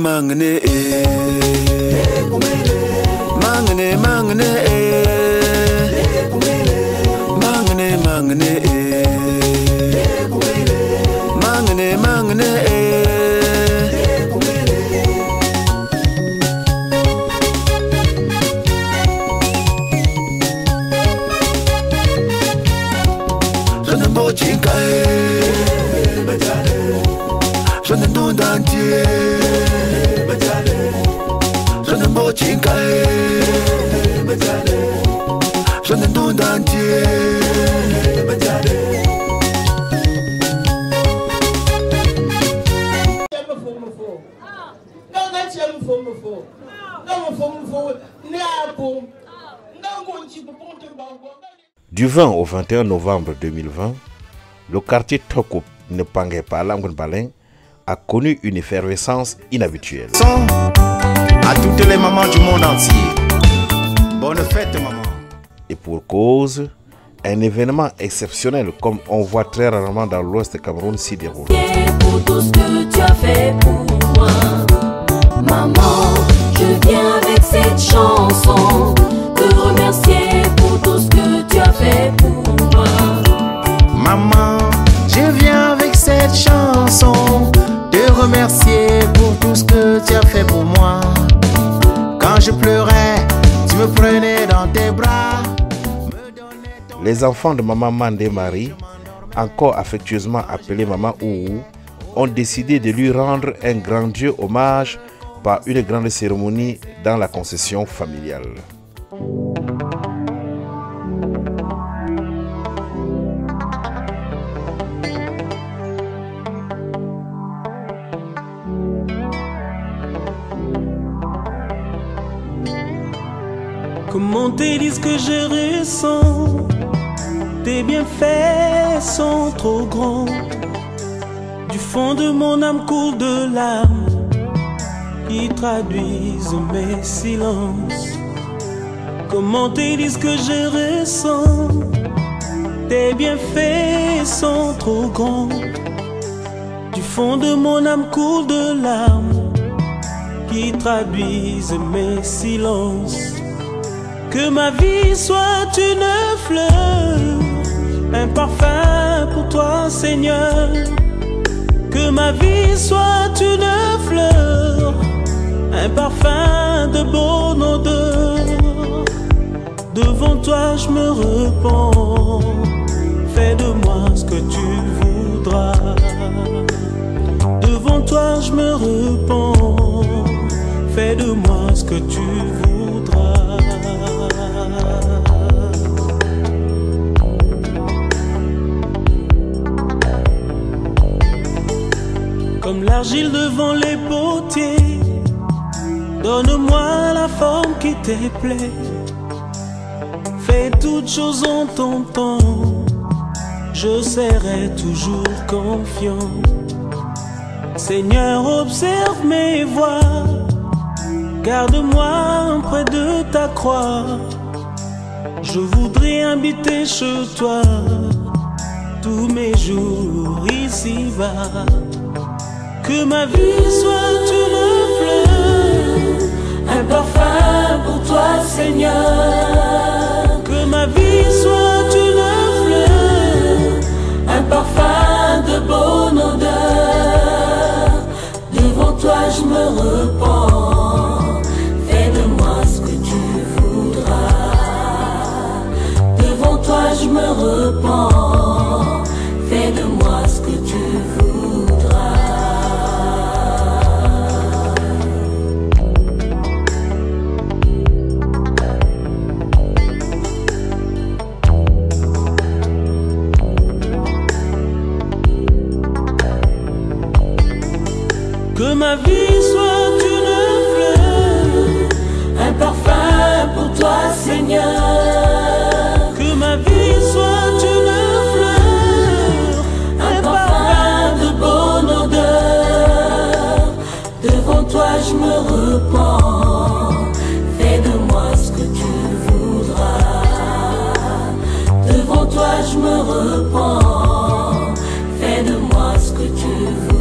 mangane, mangane, mangane, mangane, mangane, mangane, mangane. Je ne m'en je ne m'en entier. Je ne m'en je ne m'en entier. Du 20 au 21 novembre 2020, le quartier Tokop Nepangé par Langon-Balin a connu une effervescence inhabituelle. À toutes les mamans du monde entier, bonne fête maman. Et pour cause, un événement exceptionnel comme on voit très rarement dans l'ouest du Cameroun s'y déroule. Pour tout ce que tu as fait pour moi, maman, je viens avec cette chanson te remercier pour tout ce que tu as fait pour moi. Maman, je viens avec cette chanson te remercier pour tout ce que tu as fait pour moi. Quand je pleurais, tu me prenais dans tes bras. Les enfants de maman Mandé Marie, encore affectueusement appelée maman Ouou, ont décidé de lui rendre un grandiose hommage par une grande cérémonie dans la concession familiale. Comment te dire ce que je ressens? Tes bienfaits sont trop grands. Du fond de mon âme coule de larmes qui traduisent mes silences. Comment te dire ce que je ressens? Tes bienfaits sont trop grands. Du fond de mon âme coule de larmes qui traduisent mes silences. Que ma vie soit une fleur, un parfum pour toi Seigneur. Que ma vie soit une fleur, un parfum de bonne odeur. Devant toi je me repens, fais de moi ce que tu voudras. Devant toi je me repens, fais de moi ce que tu voudras. Comme l'argile devant les potiers, donne-moi la forme qui te plaît. Fais toutes choses en ton temps, je serai toujours confiant. Seigneur, observe mes voies, garde-moi près de ta croix. Je voudrais habiter chez toi tous mes jours ici-bas. Que ma vie soit une fleur, un parfum pour toi Seigneur. Que ma vie soit une fleur, un parfum de bonne odeur. Devant toi je me repens, fais de moi ce que tu voudras. Devant toi je me repens, fais de moi ce que tu voudras. Que ma vie soit une fleur, un parfum pour toi Seigneur. Que ma vie soit une fleur, un parfum de bonne odeur. Devant toi je me repens, fais de moi ce que tu voudras. Devant toi je me repens, fais de moi ce que tu voudras.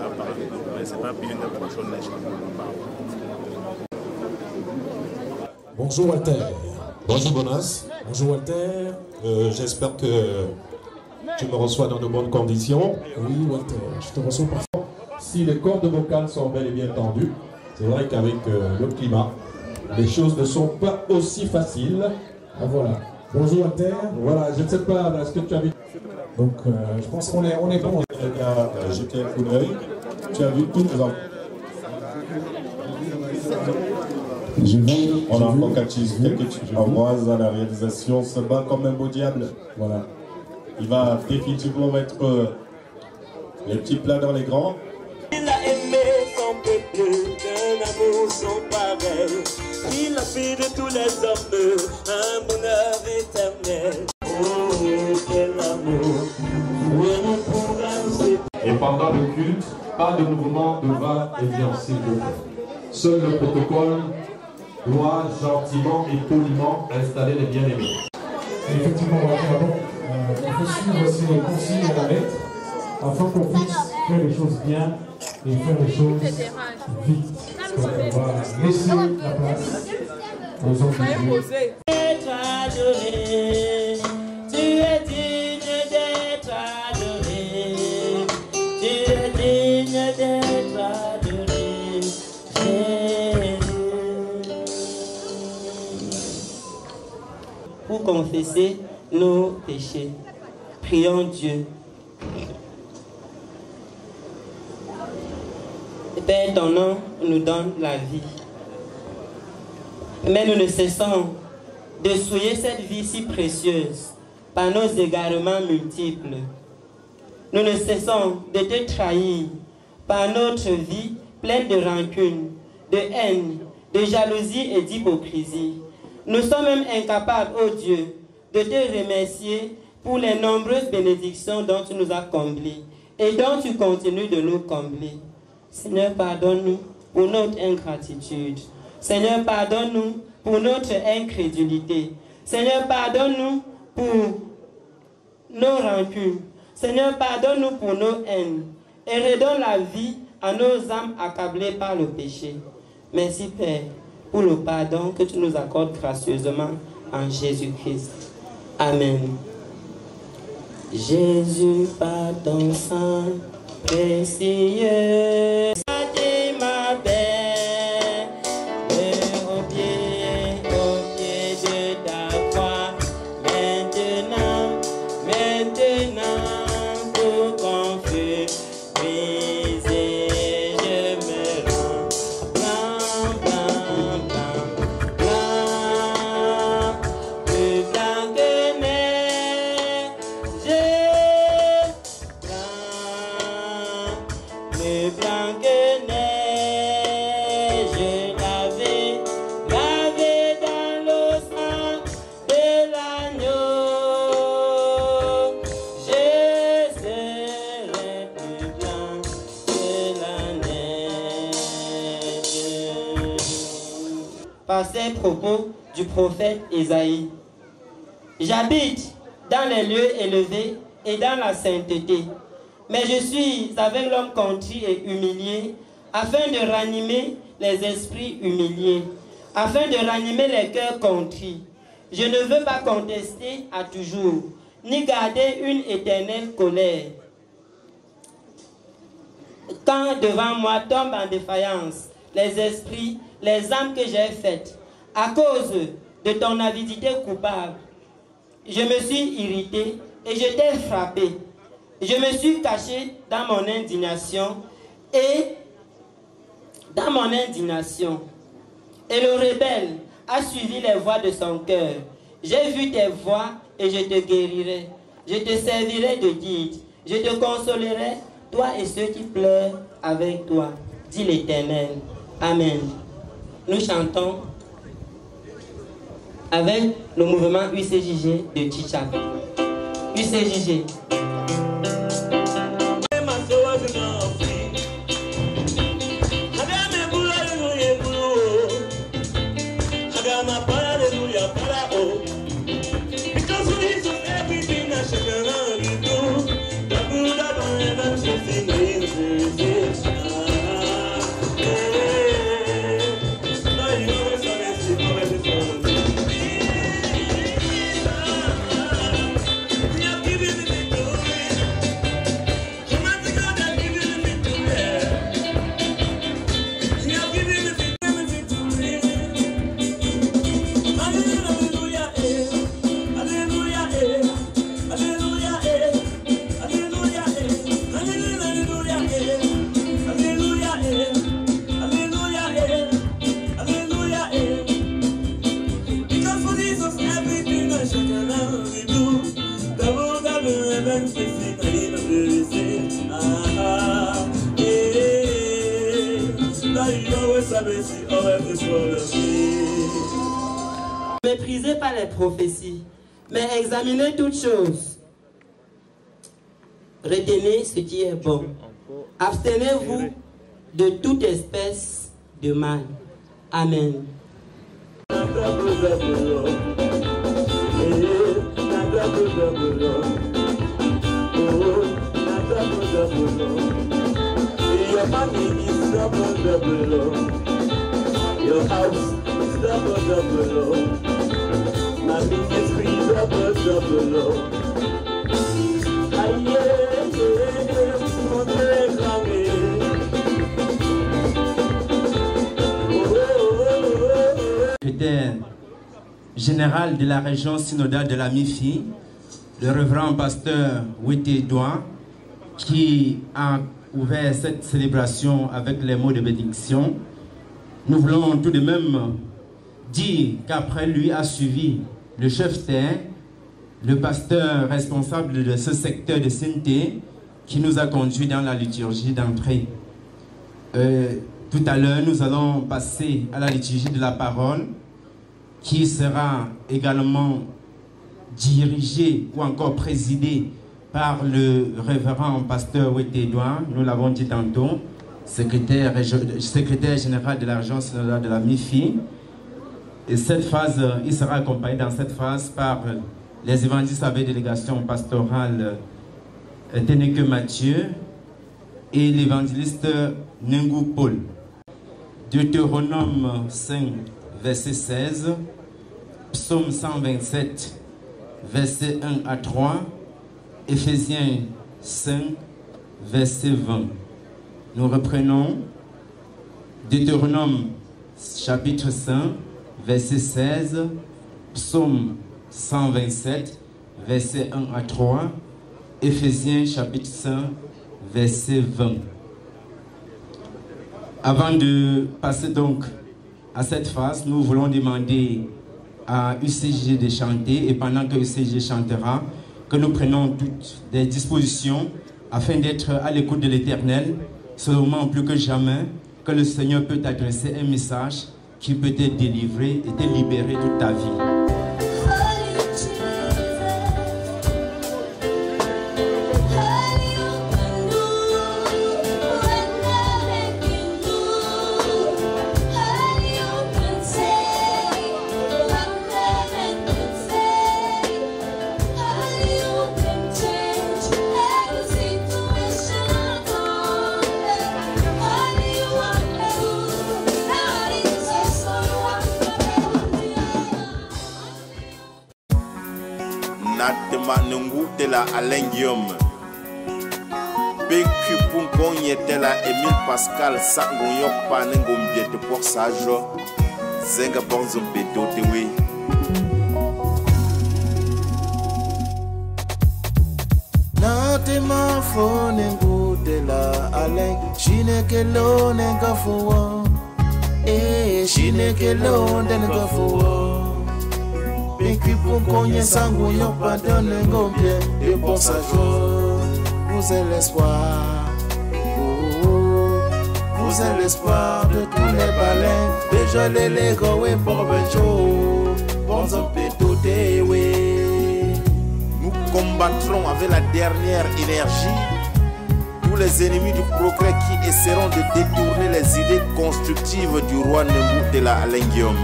mais c'est pas bien de prochain Bonjour Walter. Bonjour Bonas. Bonjour Walter. J'espère que tu me reçois dans de bonnes conditions. Oui Walter, je te reçois parfaitement. Si les cordes vocales sont bel et bien tendues, c'est vrai qu'avec le climat, les choses ne sont pas aussi faciles. Ah voilà. Bonjour Walter. Voilà, je ne sais pas ce que tu as vu. Donc je pense qu'on est bon. Jeter un coup d'œil. Tu as vu tous les enfants. On a encore quelques Ambroise à la réalisation se bat comme un beau diable. Voilà. Il va définitivement mettre les petits plats dans les grands. Il a aimé son peuple d'un amour sans pareil. Il a fait de tous les hommes un bonheur éternel. Oh, quel amour! Et pendant le culte, pas de mouvement de va-et-vient, s'il vous plaît. Seul le protocole doit gentiment et poliment installer les bien-aimés. Effectivement, il faut suivre ces consignes à la lettre afin qu'on puisse faire les choses bien et faire les choses vite. Donc on va laisser la place aux hommes de Dieu. Être adoré, tu es digne d'être adoré, tu es digne d'être adoré, Jésus. Pour confesser nos péchés, prions Dieu. Père, ton nom nous donne la vie. Mais nous ne cessons de souiller cette vie si précieuse par nos égarements multiples. Nous ne cessons de te trahir par notre vie pleine de rancune, de haine, de jalousie et d'hypocrisie. Nous sommes même incapables, ô Dieu, de te remercier pour les nombreuses bénédictions dont tu nous as comblés et dont tu continues de nous combler. Seigneur, pardonne-nous pour notre ingratitude. Seigneur, pardonne-nous pour notre incrédulité. Seigneur, pardonne-nous pour nos rancunes. Seigneur, pardonne-nous pour nos haines. Et redonne la vie à nos âmes accablées par le péché. Merci, Père, pour le pardon que tu nous accordes gracieusement en Jésus-Christ. Amen. Jésus, par ton sang précieux, ma paix, au pied de ta croix, maintenant, pour qu'on fût brisé, je me rends blanc, plus blanc que neige, plus blanc que neige, lavé dans le sang de l'agneau, je serai plus blanc que la neige. Par ces propos du prophète Ésaïe, j'habite dans les lieux élevés et dans la sainteté. Mais je suis avec l'homme contrit et humilié, afin de ranimer les esprits humiliés, afin de ranimer les cœurs contrits. Je ne veux pas contester à toujours, ni garder une éternelle colère. Quand devant moi tombent en défaillance les esprits, les âmes que j'ai faites, à cause de ton avidité coupable, je me suis irrité et je t'ai frappé. Je me suis caché dans mon indignation et le rebelle a suivi les voies de son cœur. J'ai vu tes voies et je te guérirai. Je te servirai de guide. Je te consolerai, toi et ceux qui pleurent avec toi, dit l'Éternel. Amen. Nous chantons avec le mouvement UCJG de Tchitchak. UCJG. Because we need everything I should do. The good, the bad, and the Méprisez pas les prophéties, mais examinez toutes choses. Retenez ce qui est bon. Abstenez-vous de toute espèce de mal. Amen. Your money is double, your house is double, my ministry is double. Secrétaire général de la région synodale de la MIFI, le révérend pasteur Wete Douan, qui a ouvert cette célébration avec les mots de bénédiction. Nous voulons tout de même dire qu'après lui a suivi le chef terre, le pasteur responsable de ce secteur de Sainté, qui nous a conduits dans la liturgie d'entrée. Tout à l'heure, nous allons passer à la liturgie de la parole, qui sera également dirigée ou encore présidée par le révérend pasteur Wete Douan, nous l'avons dit tantôt, secrétaire général de la région synodale de la MIFI. Et cette phase, il sera accompagné dans cette phase par les évangélistes avec délégation pastorale Ténéque Mathieu et l'évangéliste Nengou Paul. Deutéronome 5, verset 16, Psaume 127, verset 1 à 3, Éphésiens 5, verset 20. Nous reprenons Deutéronome chapitre 5, verset 16, Psaume 127, verset 1 à 3, Éphésiens chapitre 5, verset 20. Avant de passer donc à cette phase, nous voulons demander à UCG de chanter, et pendant que UCG chantera, que nous prenons toutes des dispositions afin d'être à l'écoute de l'Éternel. C'est le moment plus que jamais que le Seigneur peut t'adresser un message qui peut te délivrer et te libérer toute ta vie. la Alain Guillaume. Bécu Punkon Yetela Emile Pascal Sangoyon Panengom Biete pour Sajo. Zenga Bonzo Beto Tewe. Natema Fonengo de la Alain. Chinekelo Nengafuwa. Chinekelo Nengafuwa. Bécu Punkon Yesango Yopa Donengom Biete pour Sajo. Vous êtes l'espoir, vous êtes l'espoir de tous les baleines. Déjà les légos et pour Benjo, bon nous combattrons avec la dernière énergie tous les ennemis du progrès qui essaieront de détourner les idées constructives du roi Nembou de la Alain Guillaume.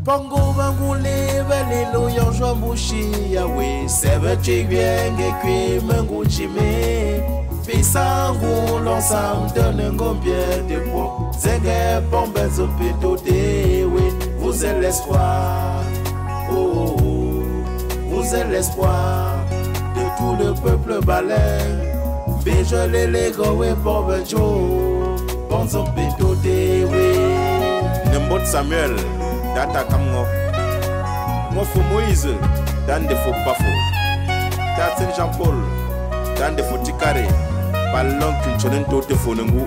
Pongo bangule balelo yonjwa mushi yawe sebe chigwenge kwi mengu chime bisangu l'ensemble de ngombie de po zenge bombe zopito dewe. Vous êtes l'espoir, oh, oh, vous êtes l'espoir de tout le peuple baleine. Bejo le lego we bombe jo bon zopito dewe. Nembot Samuel Data Kamgo Mofo Moïse Dan de Fo Bafo Tatsen Jean-Paul Dan de Fo Tikare Ballon Kilchonen Tote Fonengu.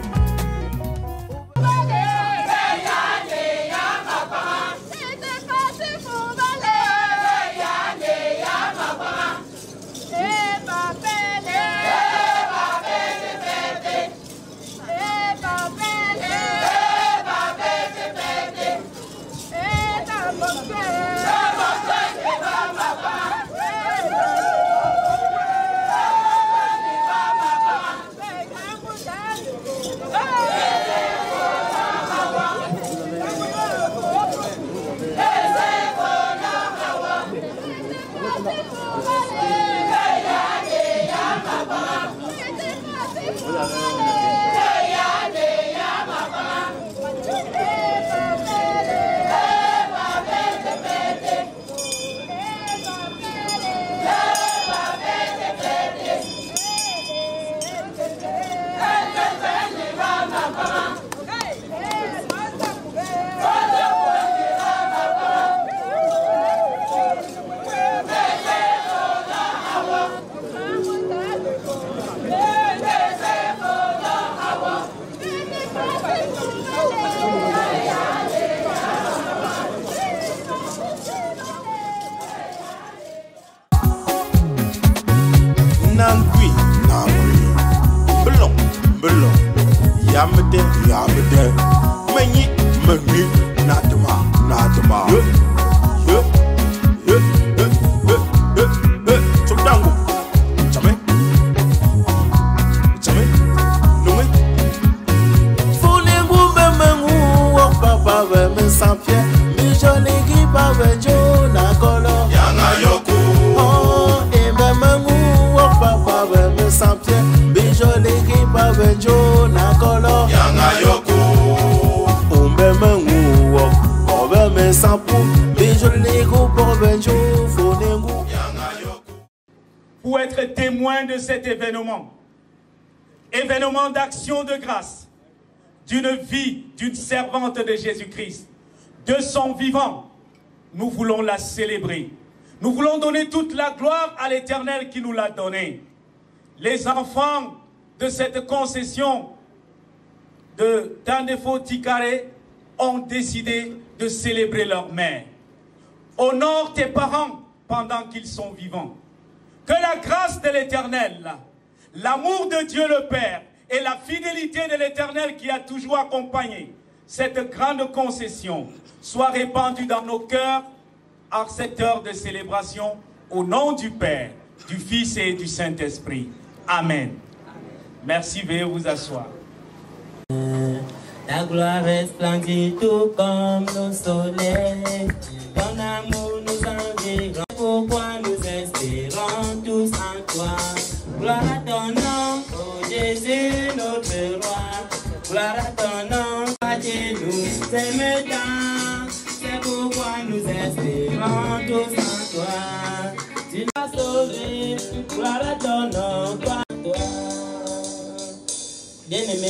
nangui Blon, blon Yamde, Meni, Natama Chodango Chame Founengu bemengu Wok papa veme sans pied Mi joli qui pave jo na kolo Yanga yoku Oh, e bemengu Wok papa veme sans pied Mi joli qui pave jo na kolo Yanga yoku Bemengu Wok veme sans pou Mi joli qui pave jo Founengu. Pour être témoin de cet événement d'action de grâce, d'une vie, d'une servante de Jésus-Christ, de son vivant, nous voulons la célébrer. Nous voulons donner toute la gloire à l'Éternel qui nous l'a donnée. Les enfants de cette concession de Tandefo Tikare ont décidé de célébrer leur mère. Honore tes parents pendant qu'ils sont vivants. Que la grâce de l'Éternel, l'amour de Dieu le Père et la fidélité de l'Éternel qui a toujours accompagné cette grande concession soient répandus dans nos cœurs à cette heure de célébration au nom du Père, du Fils et du Saint-Esprit. Amen. Merci, veuillez vous asseoir. Ta gloire resplendit tout comme le soleil. Ton amour nous environne. Pourquoi nous espérons tous en toi. Gloire à ton nom, oh Jésus, notre roi. Gloire à ton nom, Dieu nous aime tant. C'est pourquoi nous espérons tous en toi. Tu nous as sauvés. Gloire à ton nom, gloire à toi.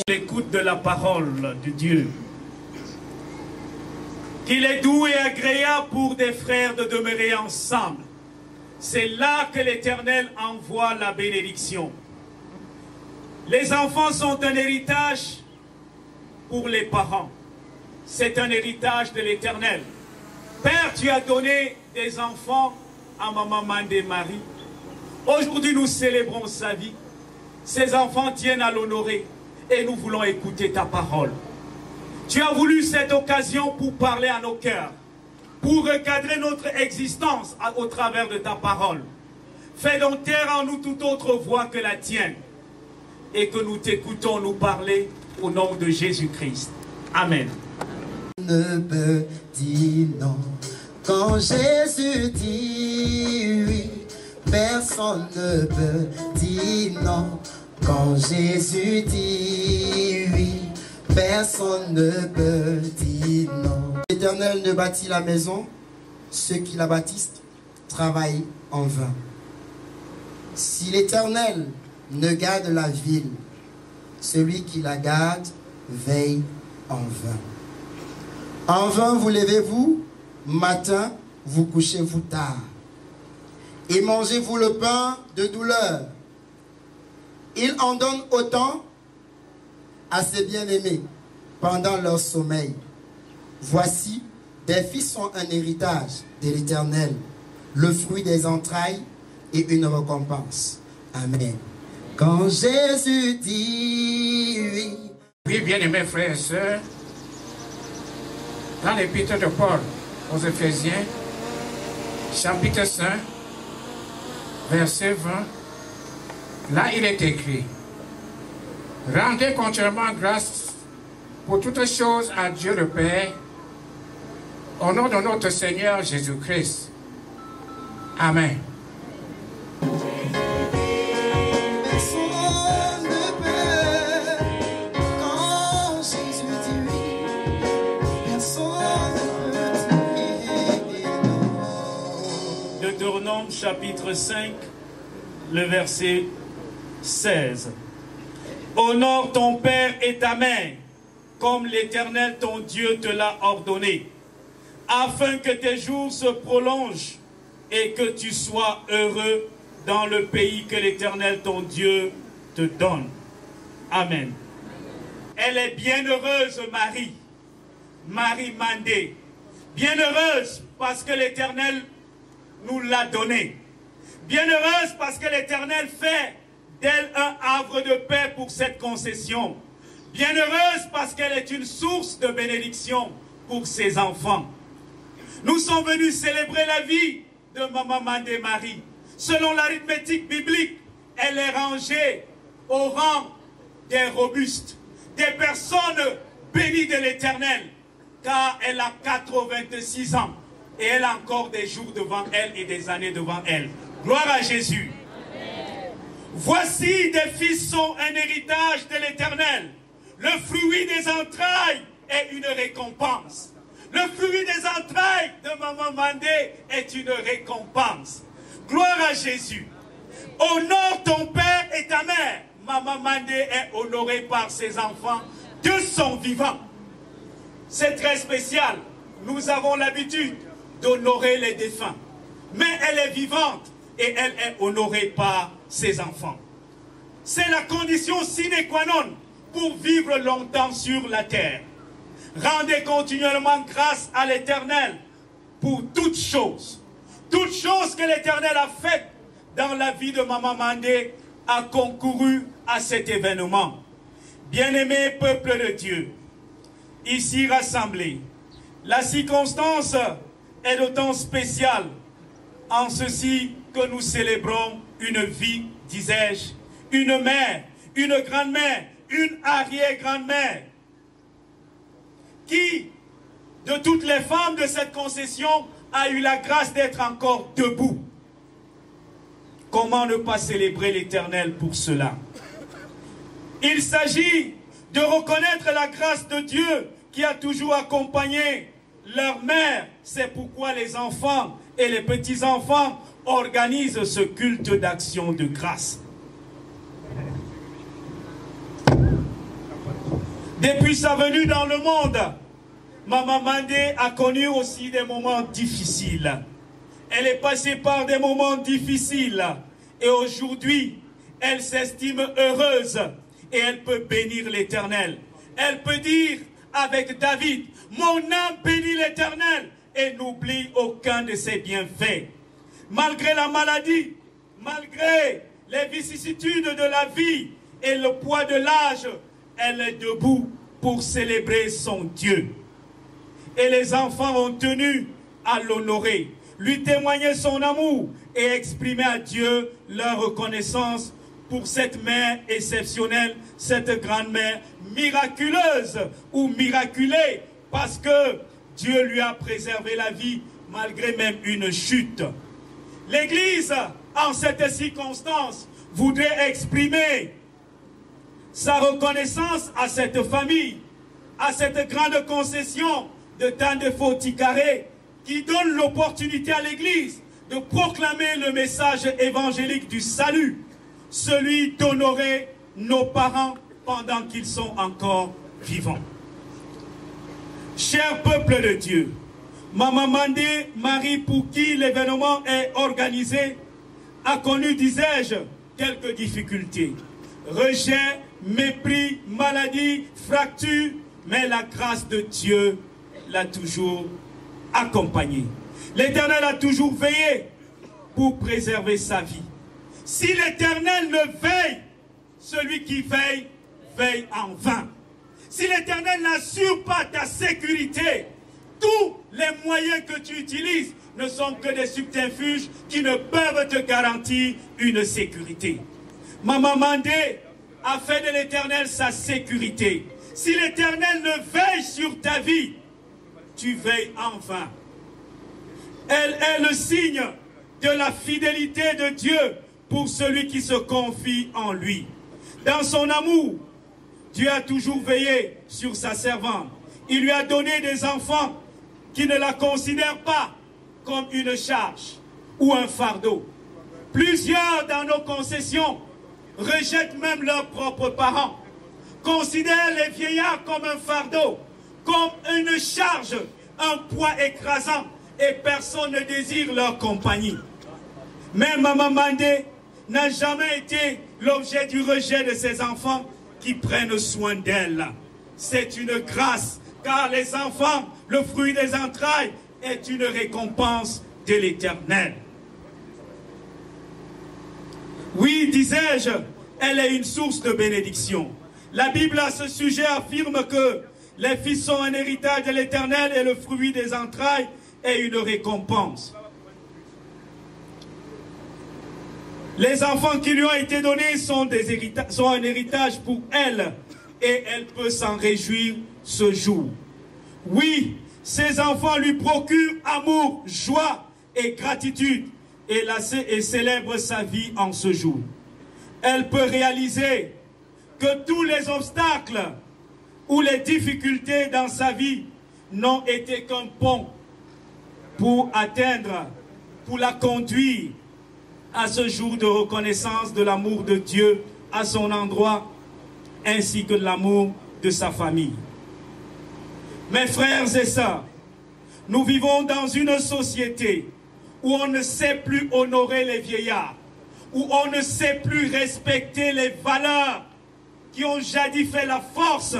L'écoute de la parole de Dieu. Qu'il est doux et agréable pour des frères de demeurer ensemble. C'est là que l'Éternel envoie la bénédiction. Les enfants sont un héritage pour les parents. C'est un héritage de l'Éternel. Père, tu as donné des enfants à Maman Mandé Marie. Aujourd'hui, nous célébrons sa vie. Ces enfants tiennent à l'honorer. Et nous voulons écouter ta parole. Tu as voulu cette occasion pour parler à nos cœurs, pour recadrer notre existence au travers de ta parole. Fais donc taire en nous toute autre voix que la tienne, et que nous t'écoutons nous parler au nom de Jésus-Christ. Amen. Ne peut dire non. Quand Jésus dit oui, personne ne peut dire non. Quand Jésus dit oui, personne ne peut dire non. L'Éternel ne bâtit la maison, ceux qui la bâtissent travaillent en vain. Si l'Éternel ne garde la ville, celui qui la garde veille en vain. En vain vous levez-vous, matin, vous couchez-vous tard. Et mangez-vous le pain de douleur. Il en donne autant à ses bien-aimés pendant leur sommeil. Voici, des fils sont un héritage de l'Éternel, le fruit des entrailles et une récompense. Amen. Quand Jésus dit oui. Oui, bien-aimés frères et sœurs, dans l'épître de Paul aux Éphésiens, chapitre 5, verset 20, là il est écrit: rendez continuellement grâce pour toutes choses à Dieu le Père, au nom de notre Seigneur Jésus-Christ. Amen. Deutéronome chapitre 5, le verset 16. Honore ton père et ta mère, comme l'Éternel ton Dieu te l'a ordonné, afin que tes jours se prolongent et que tu sois heureux dans le pays que l'Éternel ton Dieu te donne. Amen. Elle est bienheureuse, Marie, Marie Mandé, bienheureuse parce que l'Éternel nous l'a donné. Bienheureuse parce que l'Éternel fait d'elle un havre de paix pour cette concession. Bienheureuse parce qu'elle est une source de bénédiction pour ses enfants. Nous sommes venus célébrer la vie de Maman Mandé Marie. Selon l'arithmétique biblique, elle est rangée au rang des robustes, des personnes bénies de l'Éternel, car elle a 86 ans et elle a encore des jours devant elle et des années devant elle. Gloire à Jésus. Amen. Voici des fils sont un héritage de l'Éternel. Le fruit des entrailles est une récompense. Le fruit des entrailles de Maman Mandé est une récompense. Gloire à Jésus. Honore ton père et ta mère. Maman Mandé est honorée par ses enfants de son vivant. C'est très spécial. Nous avons l'habitude d'honorer les défunts. Mais elle est vivante et elle est honorée par ses enfants. C'est la condition sine qua non pour vivre longtemps sur la terre. Rendez continuellement grâce à l'Éternel pour toutes choses. Toutes choses que l'Éternel a faites dans la vie de Maman Mandé a concouru à cet événement. Bien-aimé peuple de Dieu, ici rassemblés, la circonstance est d'autant spéciale en ceci que nous célébrons une vie, disais-je, une mère, une grand-mère, une arrière-grand-mère, qui, de toutes les femmes de cette concession, a eu la grâce d'être encore debout. Comment ne pas célébrer l'Éternel pour cela? Il s'agit de reconnaître la grâce de Dieu qui a toujours accompagné leur mère. C'est pourquoi les enfants et les petits-enfants organisent ce culte d'action de grâce. Depuis sa venue dans le monde, Maman Mandé a connu aussi des moments difficiles. Elle est passée par des moments difficiles et aujourd'hui, elle s'estime heureuse et elle peut bénir l'Éternel. Elle peut dire avec David, mon âme bénit l'Éternel et n'oublie aucun de ses bienfaits. Malgré la maladie, malgré les vicissitudes de la vie et le poids de l'âge, elle est debout pour célébrer son Dieu. Et les enfants ont tenu à l'honorer, lui témoigner son amour et exprimer à Dieu leur reconnaissance pour cette mère exceptionnelle, cette grande-mère miraculeuse ou miraculée, parce que Dieu lui a préservé la vie malgré même une chute. L'Église, en cette circonstance, voudrait exprimer sa reconnaissance à cette famille, à cette grande concession de Tandefo Tikare, qui donne l'opportunité à l'Église de proclamer le message évangélique du salut, celui d'honorer nos parents pendant qu'ils sont encore vivants. Cher peuple de Dieu, Maman Mandé Marie, pour qui l'événement est organisé, a connu, disais-je, quelques difficultés. Rejet, mépris, maladie, fracture, mais la grâce de Dieu l'a toujours accompagné. L'Éternel a toujours veillé pour préserver sa vie. Si l'Éternel ne veille, celui qui veille, veille en vain. Si l'Éternel n'assure pas ta sécurité, tous les moyens que tu utilises ne sont que des subterfuges qui ne peuvent te garantir une sécurité. Maman Mandé a fait de l'Éternel sa sécurité. Si l'Éternel ne veille sur ta vie, tu veilles en vain. Elle est le signe de la fidélité de Dieu pour celui qui se confie en lui. Dans son amour, Dieu a toujours veillé sur sa servante. Il lui a donné des enfants qui ne la considèrent pas comme une charge ou un fardeau. Plusieurs dans nos concessions rejettent même leurs propres parents, considèrent les vieillards comme un fardeau, comme une charge, un poids écrasant, et personne ne désire leur compagnie. Mais Maman Mandé n'a jamais été l'objet du rejet de ses enfants qui prennent soin d'elle. C'est une grâce, car les enfants, le fruit des entrailles, est une récompense de l'Éternel. Oui, disais-je, elle est une source de bénédiction. La Bible à ce sujet affirme que les fils sont un héritage de l'Éternel et le fruit des entrailles est une récompense. Les enfants qui lui ont été donnés sont un héritage pour elle et elle peut s'en réjouir ce jour. Oui, ces enfants lui procurent amour, joie et gratitude et célèbre sa vie en ce jour. Elle peut réaliser que tous les obstacles ou les difficultés dans sa vie n'ont été qu'un pont pour la conduire à ce jour de reconnaissance de l'amour de Dieu à son endroit, ainsi que de l'amour de sa famille. Mes frères et sœurs, nous vivons dans une société où on ne sait plus honorer les vieillards, où on ne sait plus respecter les valeurs qui ont jadis fait la force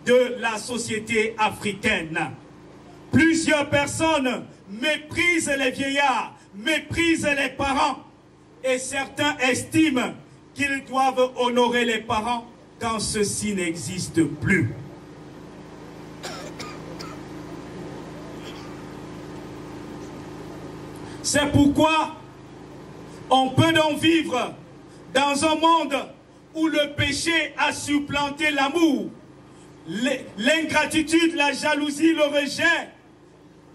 de la société africaine. Plusieurs personnes méprisent les vieillards, méprisent les parents, et certains estiment qu'ils doivent honorer les parents quand ceux-ci n'existent plus. C'est pourquoi on peut donc vivre dans un monde où le péché a supplanté l'amour, l'ingratitude, la jalousie, le rejet,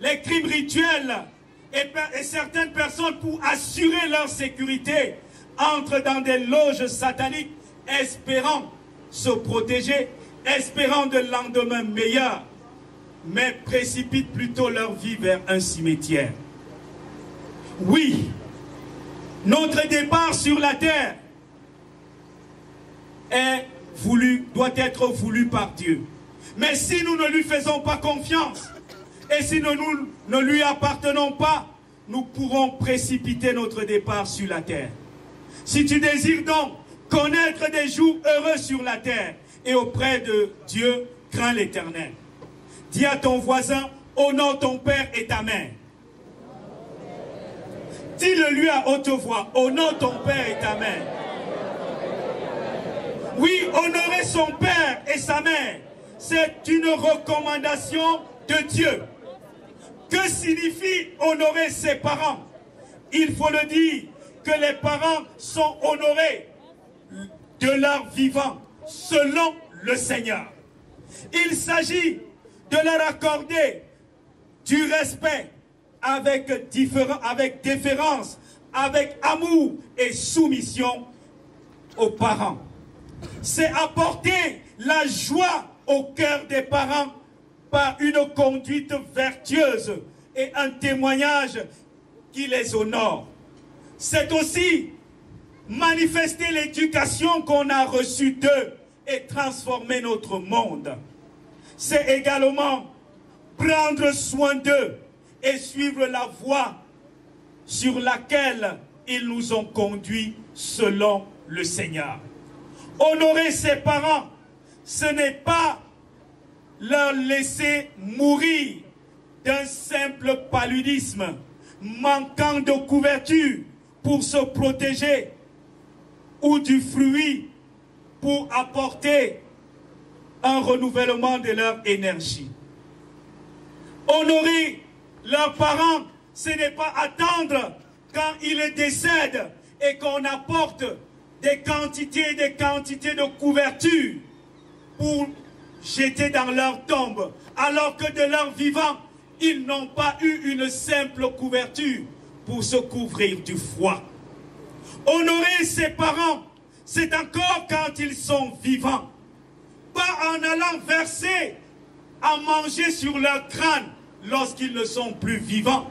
les crimes rituels, et certaines personnes, pour assurer leur sécurité, entrent dans des loges sataniques, espérant se protéger, espérant de lendemains meilleurs, mais précipitent plutôt leur vie vers un cimetière. Oui, notre départ sur la terre doit être voulu par Dieu. Mais si nous ne lui faisons pas confiance, et si nous ne lui appartenons pas, nous pourrons précipiter notre départ sur la terre. Si tu désires donc connaître des jours heureux sur la terre et auprès de Dieu, crains l'Éternel. Dis à ton voisin, honore ton père et ta mère. Dis-le-lui à haute voix, honore ton père et ta mère. Oui, honorer son père et sa mère, c'est une recommandation de Dieu. Que signifie honorer ses parents? Il faut le dire que les parents sont honorés de leur vivant, selon le Seigneur. Il s'agit de leur accorder du respect avec déférence, avec amour et soumission aux parents. C'est apporter la joie au cœur des parents par une conduite vertueuse et un témoignage qui les honore. C'est aussi manifester l'éducation qu'on a reçue d'eux et transformer notre monde. C'est également prendre soin d'eux et suivre la voie sur laquelle ils nous ont conduits selon le Seigneur. Honorer ses parents, ce n'est pas leur laisser mourir d'un simple paludisme, manquant de couverture pour se protéger, ou du fruit pour apporter un renouvellement de leur énergie. Honorer leurs parents, ce n'est pas attendre quand ils décèdent et qu'on apporte des quantités et des quantités de couverture pour jeter dans leur tombe, alors que de leur vivant, ils n'ont pas eu une simple couverture pour se couvrir du froid. Honorer ses parents, c'est encore quand ils sont vivants, pas en allant verser à manger sur leur crâne lorsqu'ils ne sont plus vivants.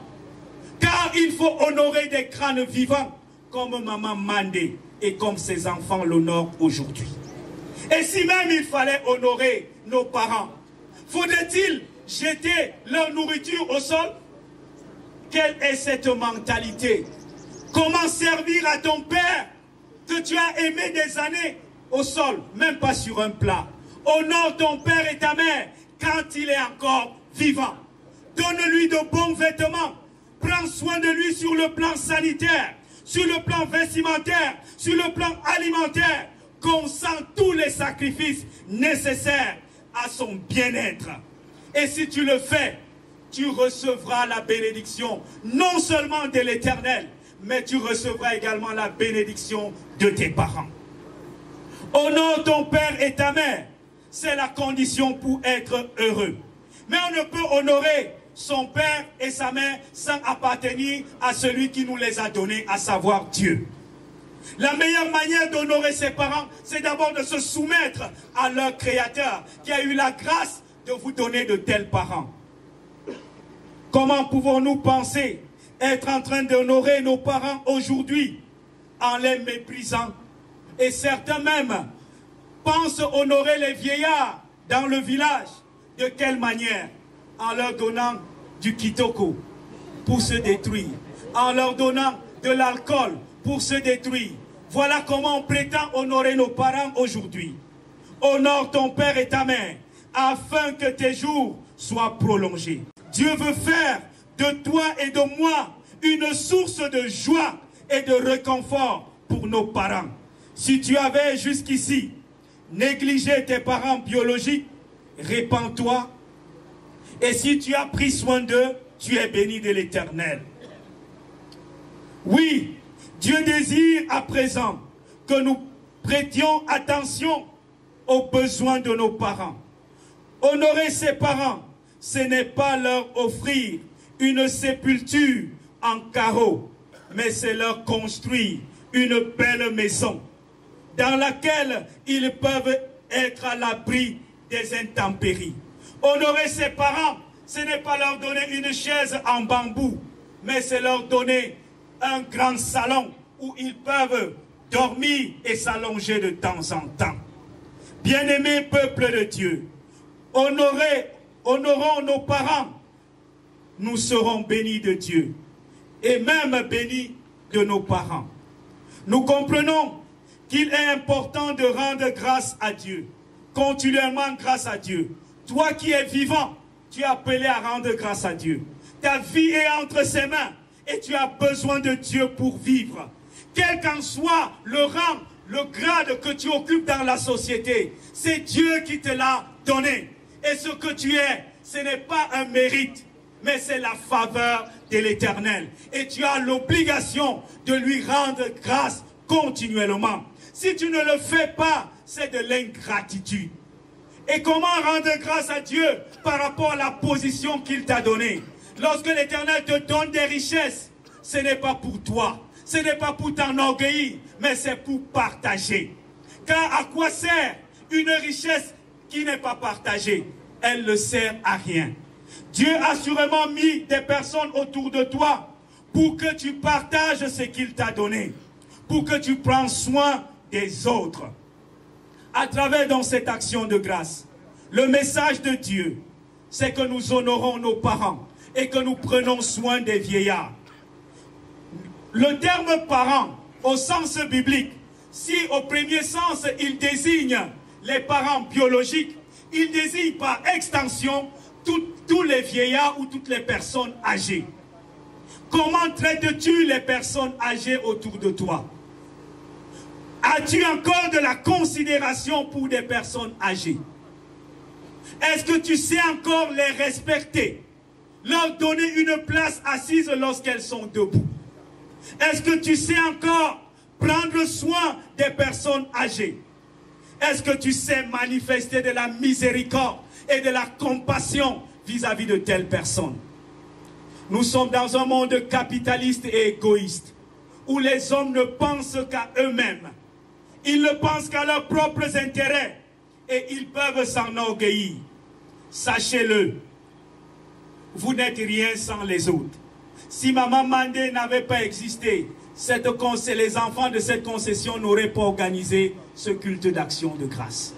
Car il faut honorer des crânes vivants comme Maman Mandé et comme ses enfants l'honorent aujourd'hui. Et si même il fallait honorer nos parents, faudrait-il jeter leur nourriture au sol? Quelle est cette mentalité? Comment servir à ton père que tu as aimé des années au sol, même pas sur un plat? Honore ton père et ta mère quand il est encore vivant. Donne-lui de bons vêtements. Prends soin de lui sur le plan sanitaire, sur le plan vestimentaire, sur le plan alimentaire, consent tous les sacrifices nécessaires à son bien-être. Et si tu le fais, tu recevras la bénédiction, non seulement de l'Éternel, mais tu recevras également la bénédiction de tes parents. Honore ton père et ta mère, c'est la condition pour être heureux. Mais on ne peut honorer son père et sa mère sans appartenir à celui qui nous les a donnés, à savoir Dieu. La meilleure manière d'honorer ses parents, c'est d'abord de se soumettre à leur Créateur, qui a eu la grâce de vous donner de tels parents. Comment pouvons-nous penser être en train d'honorer nos parents aujourd'hui en les méprisant? Et certains même pensent honorer les vieillards dans le village. De quelle manière? En leur donnant du kitoko pour se détruire, en leur donnant de l'alcool pour se détruire. Voilà comment on prétend honorer nos parents aujourd'hui. Honore ton père et ta mère, afin que tes jours soient prolongés. Dieu veut faire de toi et de moi une source de joie et de réconfort pour nos parents. Si tu avais jusqu'ici négligé tes parents biologiques, répands-toi. Et si tu as pris soin d'eux, tu es béni de l'Éternel. Oui, Dieu désire à présent que nous prêtions attention aux besoins de nos parents. Honorer ses parents, ce n'est pas leur offrir une sépulture en carreau, mais c'est leur construire une belle maison dans laquelle ils peuvent être à l'abri des intempéries. Honorer ses parents, ce n'est pas leur donner une chaise en bambou, mais c'est leur donner un grand salon où ils peuvent dormir et s'allonger de temps en temps. Bien-aimés peuple de Dieu, honorons nos parents, nous serons bénis de Dieu et même bénis de nos parents. Nous comprenons qu'il est important de rendre grâce à Dieu, continuellement grâce à Dieu. Toi qui es vivant, tu es appelé à rendre grâce à Dieu. Ta vie est entre ses mains et tu as besoin de Dieu pour vivre. Quel qu'en soit le rang, le grade que tu occupes dans la société, c'est Dieu qui te l'a donné. Et ce que tu es, ce n'est pas un mérite, mais c'est la faveur de l'Éternel. Et tu as l'obligation de lui rendre grâce continuellement. Si tu ne le fais pas, c'est de l'ingratitude. Et comment rendre grâce à Dieu par rapport à la position qu'il t'a donnée? Lorsque l'Éternel te donne des richesses, ce n'est pas pour toi, ce n'est pas pour t'enorgueillir, mais c'est pour partager. Car à quoi sert une richesse qui n'est pas partagée? Elle ne sert à rien. Dieu a sûrement mis des personnes autour de toi pour que tu partages ce qu'il t'a donné, pour que tu prends soin des autres. À travers dans cette action de grâce, le message de Dieu, c'est que nous honorons nos parents et que nous prenons soin des vieillards. Le terme parent, au sens biblique, si au premier sens il désigne les parents biologiques, il désigne par extension tous les vieillards ou toutes les personnes âgées. Comment traites-tu les personnes âgées autour de toi? As-tu encore de la considération pour des personnes âgées? Est-ce que tu sais encore les respecter? Leur donner une place assise lorsqu'elles sont debout? Est-ce que tu sais encore prendre soin des personnes âgées? Est-ce que tu sais manifester de la miséricorde et de la compassion vis-à-vis de telles personnes? Nous sommes dans un monde capitaliste et égoïste, où les hommes ne pensent qu'à eux-mêmes. Ils ne pensent qu'à leurs propres intérêts et ils peuvent s'enorgueillir. Sachez-le, vous n'êtes rien sans les autres. Si Maman Mandé n'avait pas existé, les enfants de cette concession n'auraient pas organisé ce culte d'action de grâce.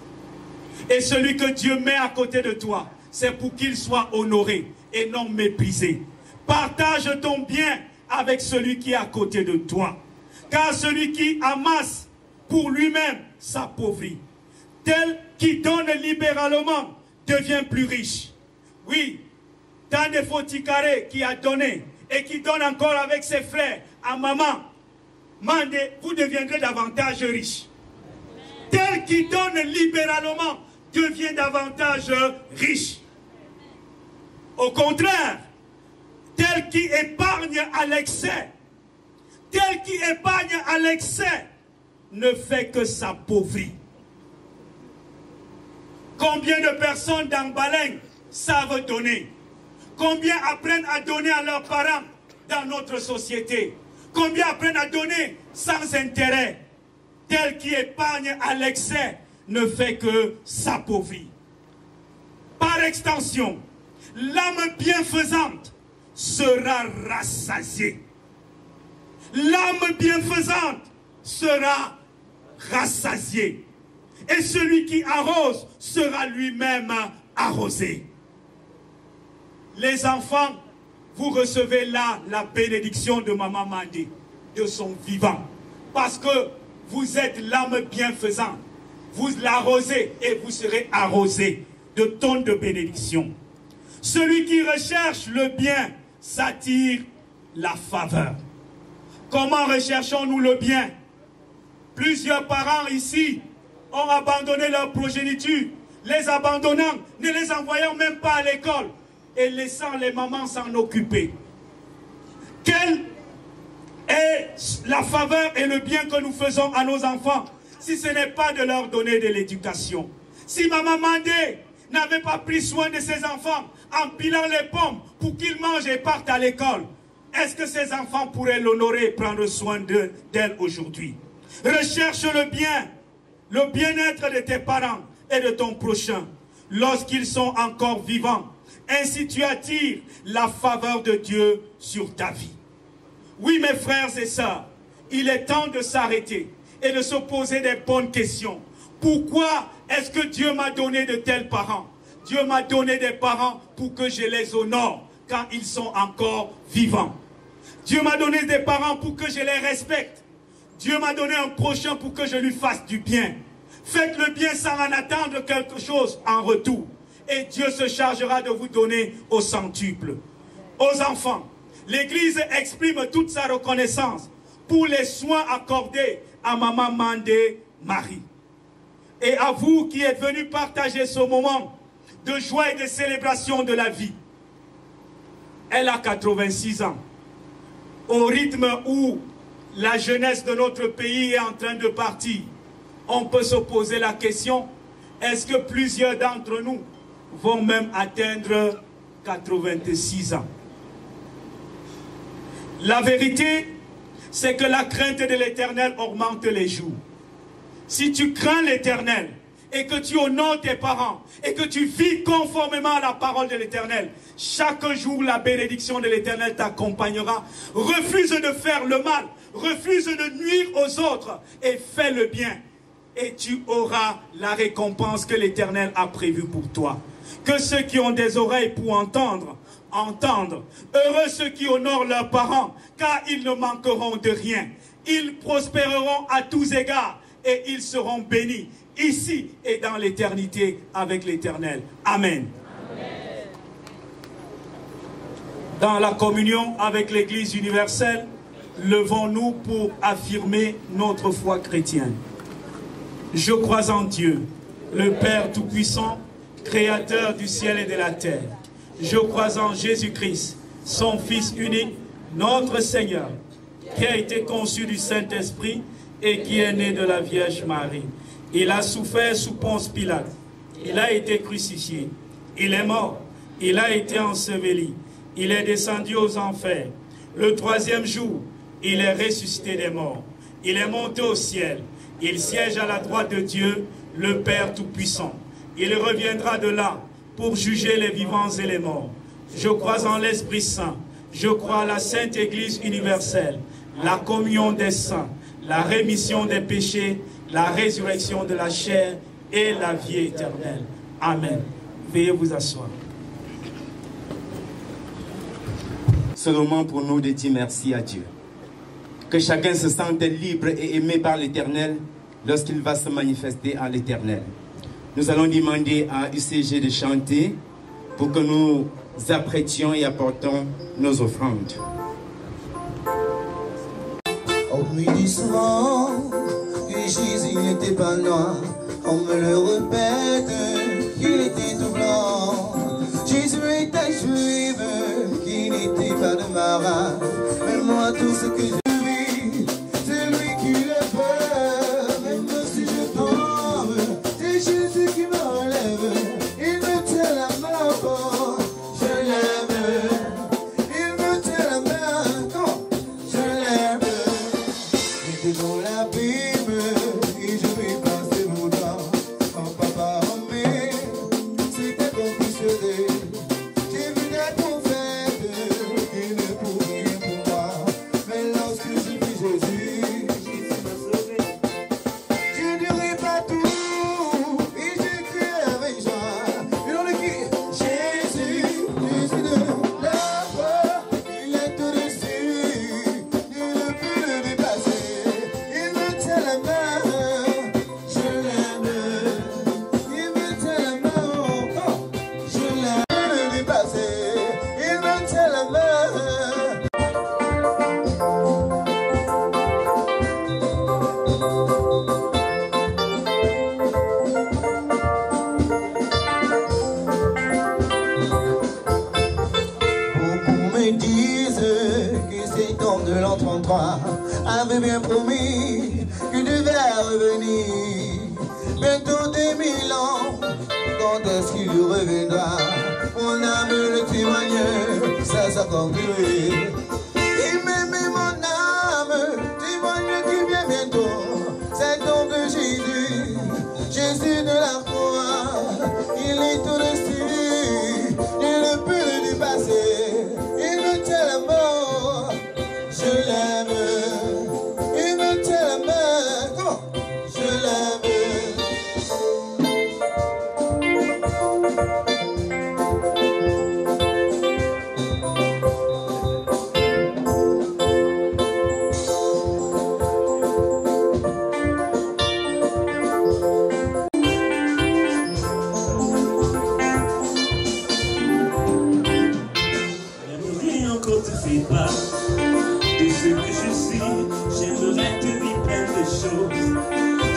Et celui que Dieu met à côté de toi, c'est pour qu'il soit honoré et non méprisé. Partage ton bien avec celui qui est à côté de toi. Car celui qui amasse pour lui-même s'appauvrit. Tel qui donne libéralement devient plus riche. Oui, tant de Foticaré qui a donné et qui donne encore avec ses frères à maman. Mandé, vous deviendrez davantage riche. Tel qui donne libéralement devient davantage riche. Au contraire, tel qui épargne à l'excès, ne fait que s'appauvrir. Combien de personnes dans Baleng savent donner? Combien apprennent à donner à leurs parents dans notre société? Combien apprennent à donner sans intérêt? Tel qui épargne à l'excès ne fait que s'appauvrir. Par extension, l'âme bienfaisante sera rassasiée. L'âme bienfaisante sera rassasiée. Et celui qui arrose sera lui-même arrosé. Les enfants, vous recevez là la bénédiction de Maman Mandé, de son vivant. Parce que vous êtes l'âme bienfaisante. Vous l'arrosez et vous serez arrosé de tonnes de bénédictions. Celui qui recherche le bien s'attire la faveur. Comment recherchons-nous le bien? Plusieurs parents ici ont abandonné leur progéniture, les abandonnant, ne les envoyant même pas à l'école et laissant les mamans s'en occuper. Quelle est la faveur et le bien que nous faisons à nos enfants si ce n'est pas de leur donner de l'éducation? Si Maman Mandé n'avait pas pris soin de ses enfants en pilant les pommes pour qu'ils mangent et partent à l'école, est-ce que ces enfants pourraient l'honorer et prendre soin d'elle aujourd'hui? Recherche le bien-être de tes parents et de ton prochain lorsqu'ils sont encore vivants. Ainsi tu attires la faveur de Dieu sur ta vie. Oui, mes frères et sœurs, il est temps de s'arrêter et de se poser des bonnes questions. Pourquoi est-ce que Dieu m'a donné de tels parents? Dieu m'a donné des parents pour que je les honore quand ils sont encore vivants. Dieu m'a donné des parents pour que je les respecte. Dieu m'a donné un prochain pour que je lui fasse du bien. Faites le bien sans en attendre quelque chose en retour. Et Dieu se chargera de vous donner au centuple. Aux enfants, l'Église exprime toute sa reconnaissance pour les soins accordés à Maman Mandé Marie. Et à vous qui êtes venus partager ce moment de joie et de célébration de la vie. Elle a 86 ans. Au rythme où la jeunesse de notre pays est en train de partir, on peut se poser la question, est-ce que plusieurs d'entre nous vont même atteindre 86 ans? La vérité, c'est que la crainte de l'Éternel augmente les jours. Si tu crains l'Éternel et que tu honores tes parents et que tu vis conformément à la parole de l'Éternel, chaque jour la bénédiction de l'Éternel t'accompagnera. Refuse de faire le mal, refuse de nuire aux autres et fais le bien. Et tu auras la récompense que l'Éternel a prévue pour toi. Que ceux qui ont des oreilles pour entendre, entendent. Heureux ceux qui honorent leurs parents, car ils ne manqueront de rien. Ils prospéreront à tous égards et ils seront bénis ici et dans l'éternité avec l'Éternel. Amen. Dans la communion avec l'Église universelle, levons-nous pour affirmer notre foi chrétienne. Je crois en Dieu, le Père Tout-Puissant, Créateur du ciel et de la terre. Je crois en Jésus-Christ, son Fils unique, notre Seigneur, qui a été conçu du Saint-Esprit et qui est né de la Vierge Marie. Il a souffert sous Ponce Pilate. Il a été crucifié. Il est mort. Il a été enseveli. Il est descendu aux enfers. Le troisième jour, il est ressuscité des morts. Il est monté au ciel. Il siège à la droite de Dieu, le Père Tout-Puissant. Il reviendra de là pour juger les vivants et les morts. Je crois en l'Esprit Saint. Je crois à la Sainte Église universelle, la communion des saints, la rémission des péchés, la résurrection de la chair et la vie éternelle. Amen. Veuillez vous asseoir. C'est le moment pour nous de dire merci à Dieu. Que chacun se sente libre et aimé par l'Éternel lorsqu'il va se manifester à l'Éternel. Nous allons demander à UCG de chanter pour que nous apprêtions et apportons nos offrandes. Oh. lui dit souvent que Jésus n'était pas noir. On me le répète, qu'il était tout blanc. Jésus était juif, qu'il n'était pas de ma race. Mais moi, tout ce que je vis, c'est lui qui le fait. Même si je tombe, c'est Jésus qui me relève. Il me tient la main, je l'aime. Il me tient la main, je l'aime. J'étais dans l'abîme et je vais passer mon temps. Quand papa remet, c'était conditionné. J'ai vu des prophètes qui ne pouvaient rien pour moi. Mais lorsque j'ai vu Jésus, Jésus m'a sauvé. Je dirai pas tout et j'ai crié avec joie. Et on le crie, Jésus, Jésus de la foi, il est au-dessus, il ne peut le dépasser. Il me tient la main, je l'aime. Il me tient la main, je l'aime. Il ne peut le dépasser. Il me tient la main. Beaucoup me disent que cet homme de l'an 33 avait bien promis qu'il devait revenir. Bientôt 2000 ans, quand est-ce qu'il reviendra? Mon âme le témoigne, ça s'accomplirait. Il m'aimait mon âme, témoigne qu'il vient bientôt. Cet homme de Jésus, Jésus de la croix, il est au-dessus, il ne peut le dépasser. Il me tient la main, je l'aime. Il me tient la main, je l'aime. J'aimerais encore te faire part de ce que je suis. J'aimerais te dire plein de choses.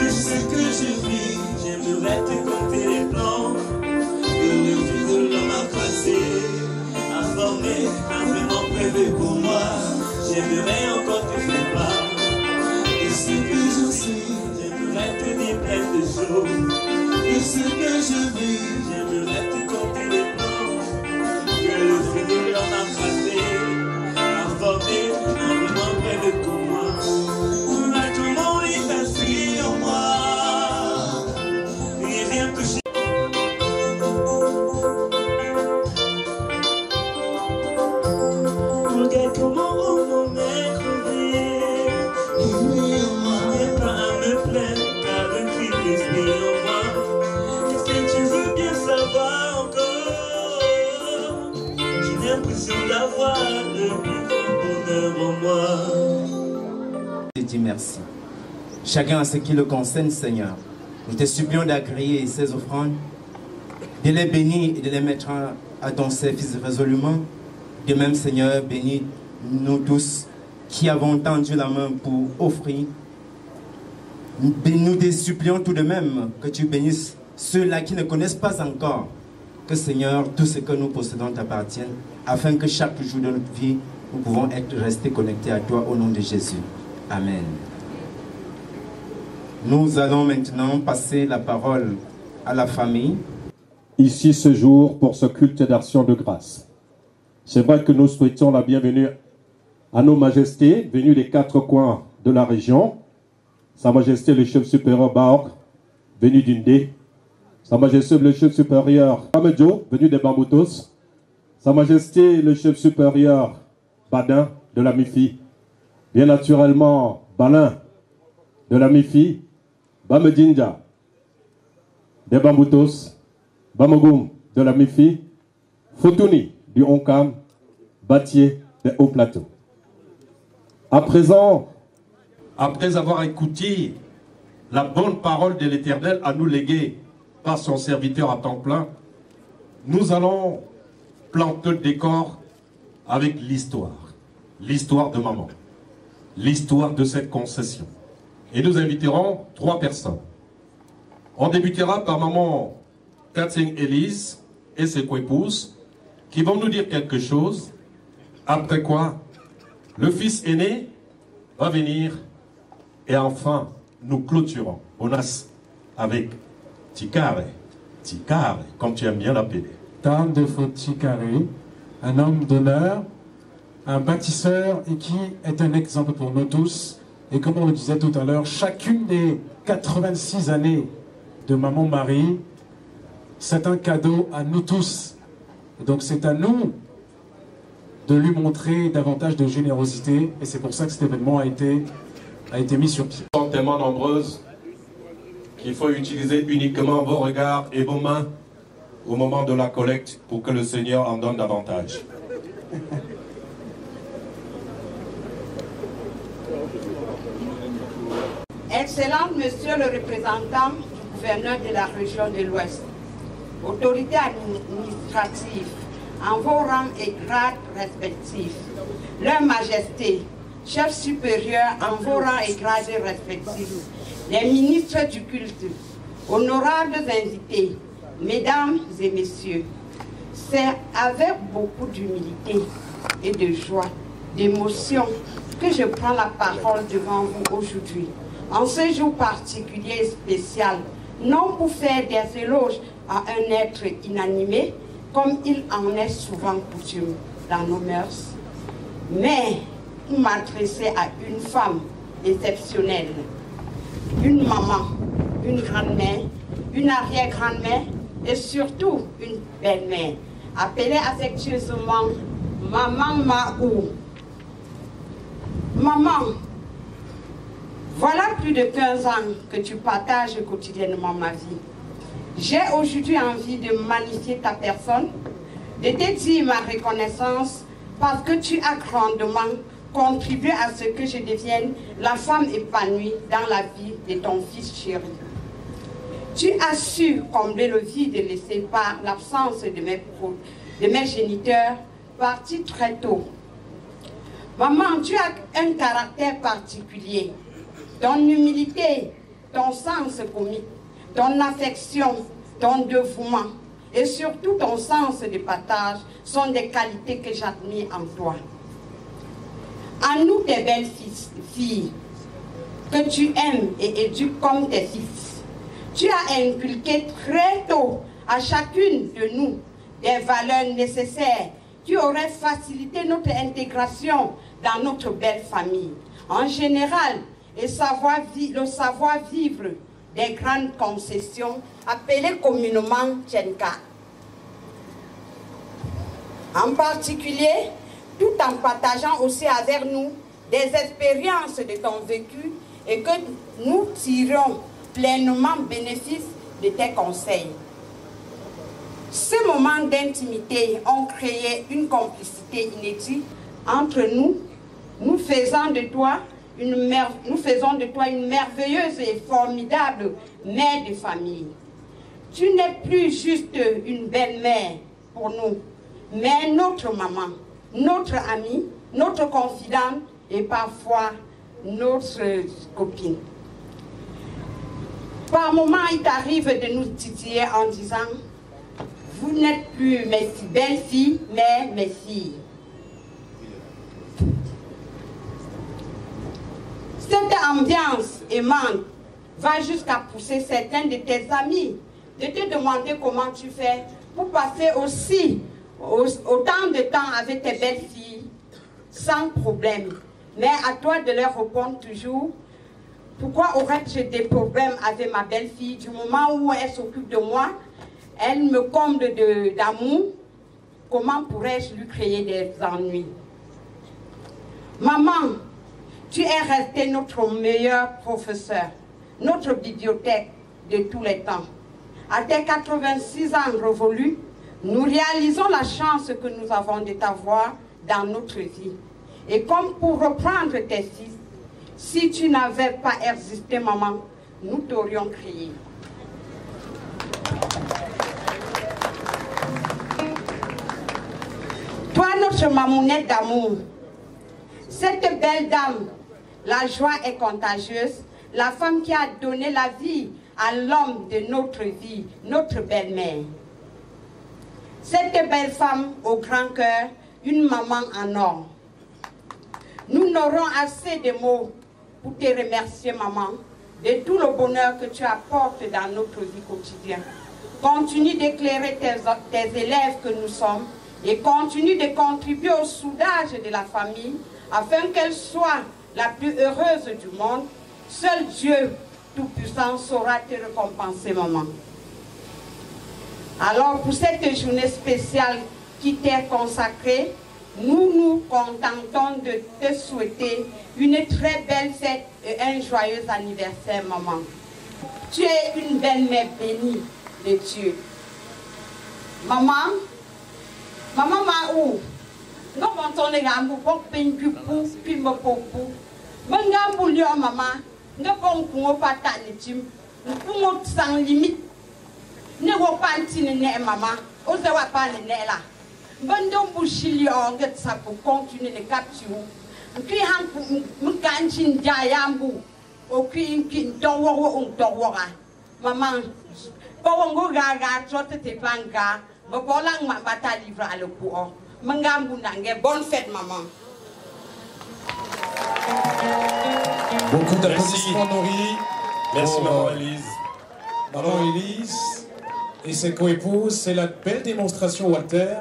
De ce que je vis, j'aimerais te conter les plans. Que le fil de l'homme a croisé, a formé, a vraiment prévu pour moi. J'aimerais encore te faire part de ce que je suis. J'aimerais te dire plein de choses. De ce que je vis, j'aimerais te conter les plans. Que le fil de l'homme a croisé, a formé, a vraiment prévu pour moi. Mais tout le monde est assis en moi. Et rien que j'ai. Regarde comment on m'est crevé. Et pas à me plaindre, car le Christ est en moi. Qu'est-ce que tu veux bien savoir encore? J'ai l'impression d'avoir le plus grand bonheur en moi. Je dis merci. Chacun à ce qui le concerne, Seigneur. Nous te supplions d'agréer ces offrandes, de les bénir et de les mettre à ton service résolument. De même, Seigneur, bénis nous tous qui avons tendu la main pour offrir. Nous te supplions tout de même que tu bénisses ceux-là qui ne connaissent pas encore que, Seigneur, tout ce que nous possédons t'appartienne, afin que chaque jour de notre vie, nous pouvons rester connectés à toi au nom de Jésus. Amen. Nous allons maintenant passer la parole à la famille. Ici ce jour pour ce culte d'action de grâce. C'est vrai que nous souhaitons la bienvenue à nos majestés venues des 4 coins de la région. Sa Majesté le chef supérieur Baor, venu d'Indé. Sa Majesté le chef supérieur Amedjo, venu des Bamboutos. Sa Majesté le chef supérieur Badin de la MIFI. Bien naturellement Balin de la MIFI. Bamedinja des Bamboutos. Bamogum de la MIFI. Fotuni du Onkam. Batier des Hauts-Plateaux. À présent, après avoir écouté la bonne parole de l'Éternel à nous léguer par son serviteur à temps plein, nous allons planter le décor avec l'histoire de maman. l'histoire de cette concession. Et nous inviterons 3 personnes. On débutera par maman Katsing Elise et ses co-épouses qui vont nous dire quelque chose, après quoi le fils aîné va venir et enfin nous clôturons, Bonas, avec Tikare, comme tu aimes bien l'appeler. Tam Defo Tikare, un homme d'honneur, un bâtisseur et qui est un exemple pour nous tous. Et comme on le disait tout à l'heure, chacune des 86 années de Maman Marie, c'est un cadeau à nous tous. Et donc c'est à nous de lui montrer davantage de générosité. Et c'est pour ça que cet événement a été mis sur pied. Elles sont tellement nombreuses qu'il faut utiliser uniquement vos regards et vos mains au moment de la collecte pour que le Seigneur en donne davantage. Excellent Monsieur le représentant du gouverneur de la région de l'Ouest, autorités administratives, en vos rangs et grades respectifs, leur majesté, chef supérieur en vos rangs et grades respectifs, les ministres du culte, honorables invités, mesdames et messieurs, c'est avec beaucoup d'humilité et de joie, d'émotion que je prends la parole devant vous aujourd'hui, en ce jour particulier et spécial, non pour faire des éloges à un être inanimé, comme il en est souvent coutume dans nos mœurs, mais pour m'adresser à une femme exceptionnelle, une maman, une grand-mère, une arrière-grand-mère et surtout une belle-mère, appelée affectueusement Maman Maou. Maman, voilà plus de 15 ans que tu partages quotidiennement ma vie. J'ai aujourd'hui envie de magnifier ta personne, de te dire ma reconnaissance parce que tu as grandement contribué à ce que je devienne la femme épanouie dans la vie de ton fils chéri. Tu as su combler le vide laissé par l'absence de mes géniteurs partis très tôt. Maman, tu as un caractère particulier. Ton humilité, ton sens comique, ton affection, ton dévouement et surtout ton sens de partage sont des qualités que j'admire en toi. À nous, tes belles filles, que tu aimes et éduques comme tes fils, tu as inculqué très tôt à chacune de nous des valeurs nécessaires qui auraient facilité notre intégration dans notre belle famille. En général, le savoir-vivre des grandes concessions appelées communément Tchenka. En particulier, tout en partageant aussi avec nous des expériences de ton vécu et que nous tirons pleinement bénéfice de tes conseils. Ces moments d'intimité ont créé une complicité inédite entre nous. Nous faisons de toi une merveilleuse et formidable mère de famille. Tu n'es plus juste une belle-mère pour nous, mais notre maman, notre amie, notre confidente et parfois notre copine. Par moments, il t'arrive de nous titiller en disant « Vous n'êtes plus mes belles filles, mais mes filles ». Cette ambiance aimante va jusqu'à pousser certains de tes amis de te demander comment tu fais pour passer aussi autant de temps avec tes belles filles sans problème. Mais à toi de leur répondre toujours, pourquoi aurais-je des problèmes avec ma belle-fille du moment où elle s'occupe de moi, elle me comble d'amour, comment pourrais-je lui créer des ennuis? Maman, tu es resté notre meilleur professeur, notre bibliothèque de tous les temps. À tes 86 ans révolus, nous réalisons la chance que nous avons de t'avoir dans notre vie. Et comme pour reprendre tes fils, si tu n'avais pas existé, maman, nous t'aurions créé. Toi, notre mamounette d'amour, cette belle dame La joie est contagieuse. La femme qui a donné la vie à l'homme de notre vie, notre belle-mère. Cette belle femme au grand cœur, une maman en or. Nous n'aurons assez de mots pour te remercier, maman, de tout le bonheur que tu apportes dans notre vie quotidienne. Continue d'éclairer tes élèves que nous sommes et continue de contribuer au soudage de la famille afin qu'elle soit la plus heureuse du monde. Seul Dieu Tout-Puissant saura te récompenser, maman. Alors, pour cette journée spéciale qui t'est consacrée, nous nous contentons de te souhaiter une très belle fête et un joyeux anniversaire, maman. Tu es une belle-mère bénie de Dieu. Maman, maman m'a où? Nous montons les gambous pour pingu pour puis me popo. Mangambou lio maman, nous pouvons pas t'anitim, nous pouvons sans limite. Ne wo panti ne maman, ose wa pas ne là. Bando bushili on get ça pour continuer de capturer. Puis han mkanjin jayambu, o qui don wo on don wora. Maman, pawongo gaga trotte te panga, bo bolang ma bata livre à le courant. Mangambu nange, bonne fête maman. Beaucoup d'applaudissements, Nori. Merci, maman Élise. Maman Élise et ses coépouses, c'est la belle démonstration, Walter,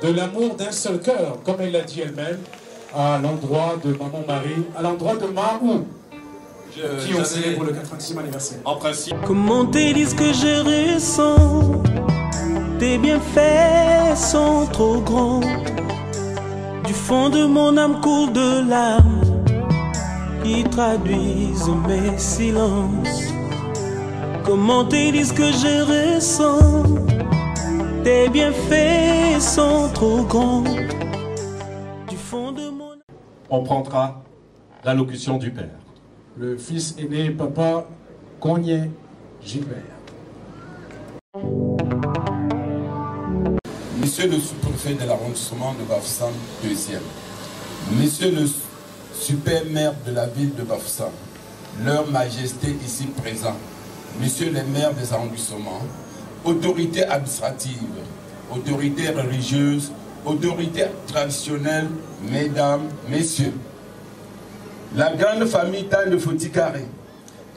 de l'amour d'un seul cœur, comme elle l'a dit elle-même, à l'endroit de maman Marie, à l'endroit de Mahou, qui ont célébré le 80e anniversaire. En principe. Comment te disent que je ressens? Tes bienfaits sont trop grands. Du fond de mon âme coule de larmes qui traduisent mes silences. Comment te disent que je ressens? Tes bienfaits sont trop grands. Du fond de mon... On prendra l'allocution du père. Le fils aîné, papa Cogné Gilbert. Monsieur le sous-préfet de l'arrondissement de Bafoussam, 2e. Monsieur le super-maire de la ville de Bafoussam, leur majesté ici présent, Monsieur les maires des arrondissements, autorités administratives, autorités religieuses, autorités traditionnelles, mesdames, messieurs. La grande famille Tande Fotikare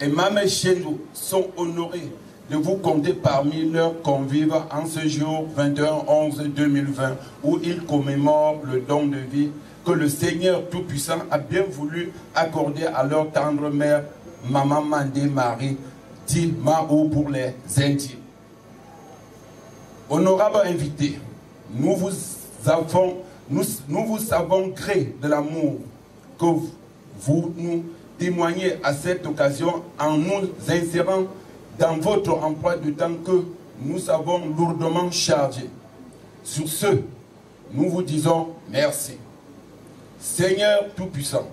et Mame Chendou sont honorés de vous compter parmi leurs convives en ce jour 21/11/2020 où ils commémorent le don de vie que le Seigneur Tout-Puissant a bien voulu accorder à leur tendre mère, Maman Mandé Marie, dit Mahou pour les intimes. Honorables invités, nous vous avons gré de l'amour que vous nous témoignez à cette occasion en nous insérant dans votre emploi du temps que nous avons lourdement chargé. Sur ce, nous vous disons merci. Seigneur Tout-Puissant,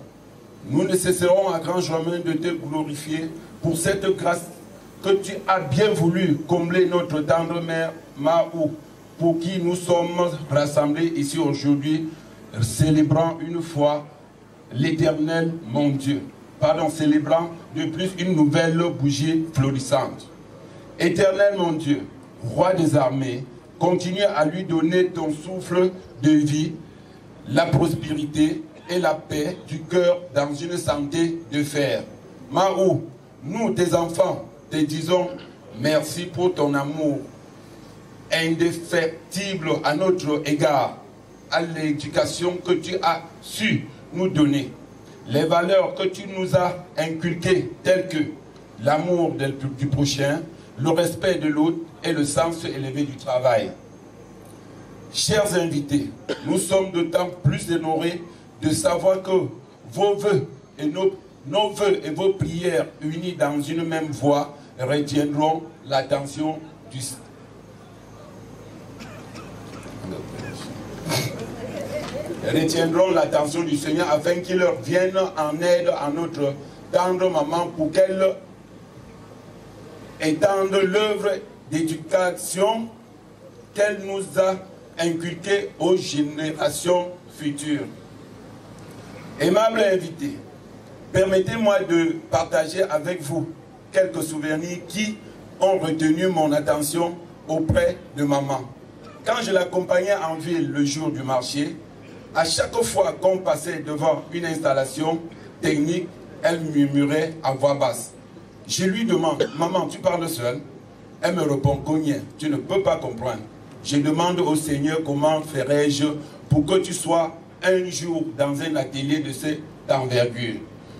nous ne cesserons à grand jamais de te glorifier pour cette grâce que tu as bien voulu combler notre tendre mère Mahou, pour qui nous sommes rassemblés ici aujourd'hui, célébrant une fois l'Éternel, mon Dieu. Pardon, célébrant de plus une nouvelle bougie florissante. Éternel, mon Dieu, roi des armées, continue à lui donner ton souffle de vie, la prospérité et la paix du cœur dans une santé de fer. Mahou, nous, tes enfants, te disons merci pour ton amour indéfectible à notre égard, à l'éducation que tu as su nous donner, les valeurs que tu nous as inculquées telles que l'amour du prochain, le respect de l'autre et le sens élevé du travail. Chers invités, nous sommes d'autant plus honorés de savoir que vos vœux et nos vœux et vos prières unis dans une même voix retiendront l'attention du Seigneur afin qu'il leur vienne en aide à notre tendre maman pour qu'elle étende l'œuvre d'éducation qu'elle nous a inculquée aux générations futures. Aimables invités, Permettez-moi de partager avec vous quelques souvenirs qui ont retenu mon attention auprès de maman. Quand je l'accompagnais en ville le jour du marché, à chaque fois qu'on passait devant une installation technique, elle murmurait à voix basse. Je lui demande, maman, tu parles seule? Elle me répond, cognien, tu ne peux pas comprendre. Je demande au Seigneur comment ferais-je pour que tu sois un jour dans un atelier de cette envergure.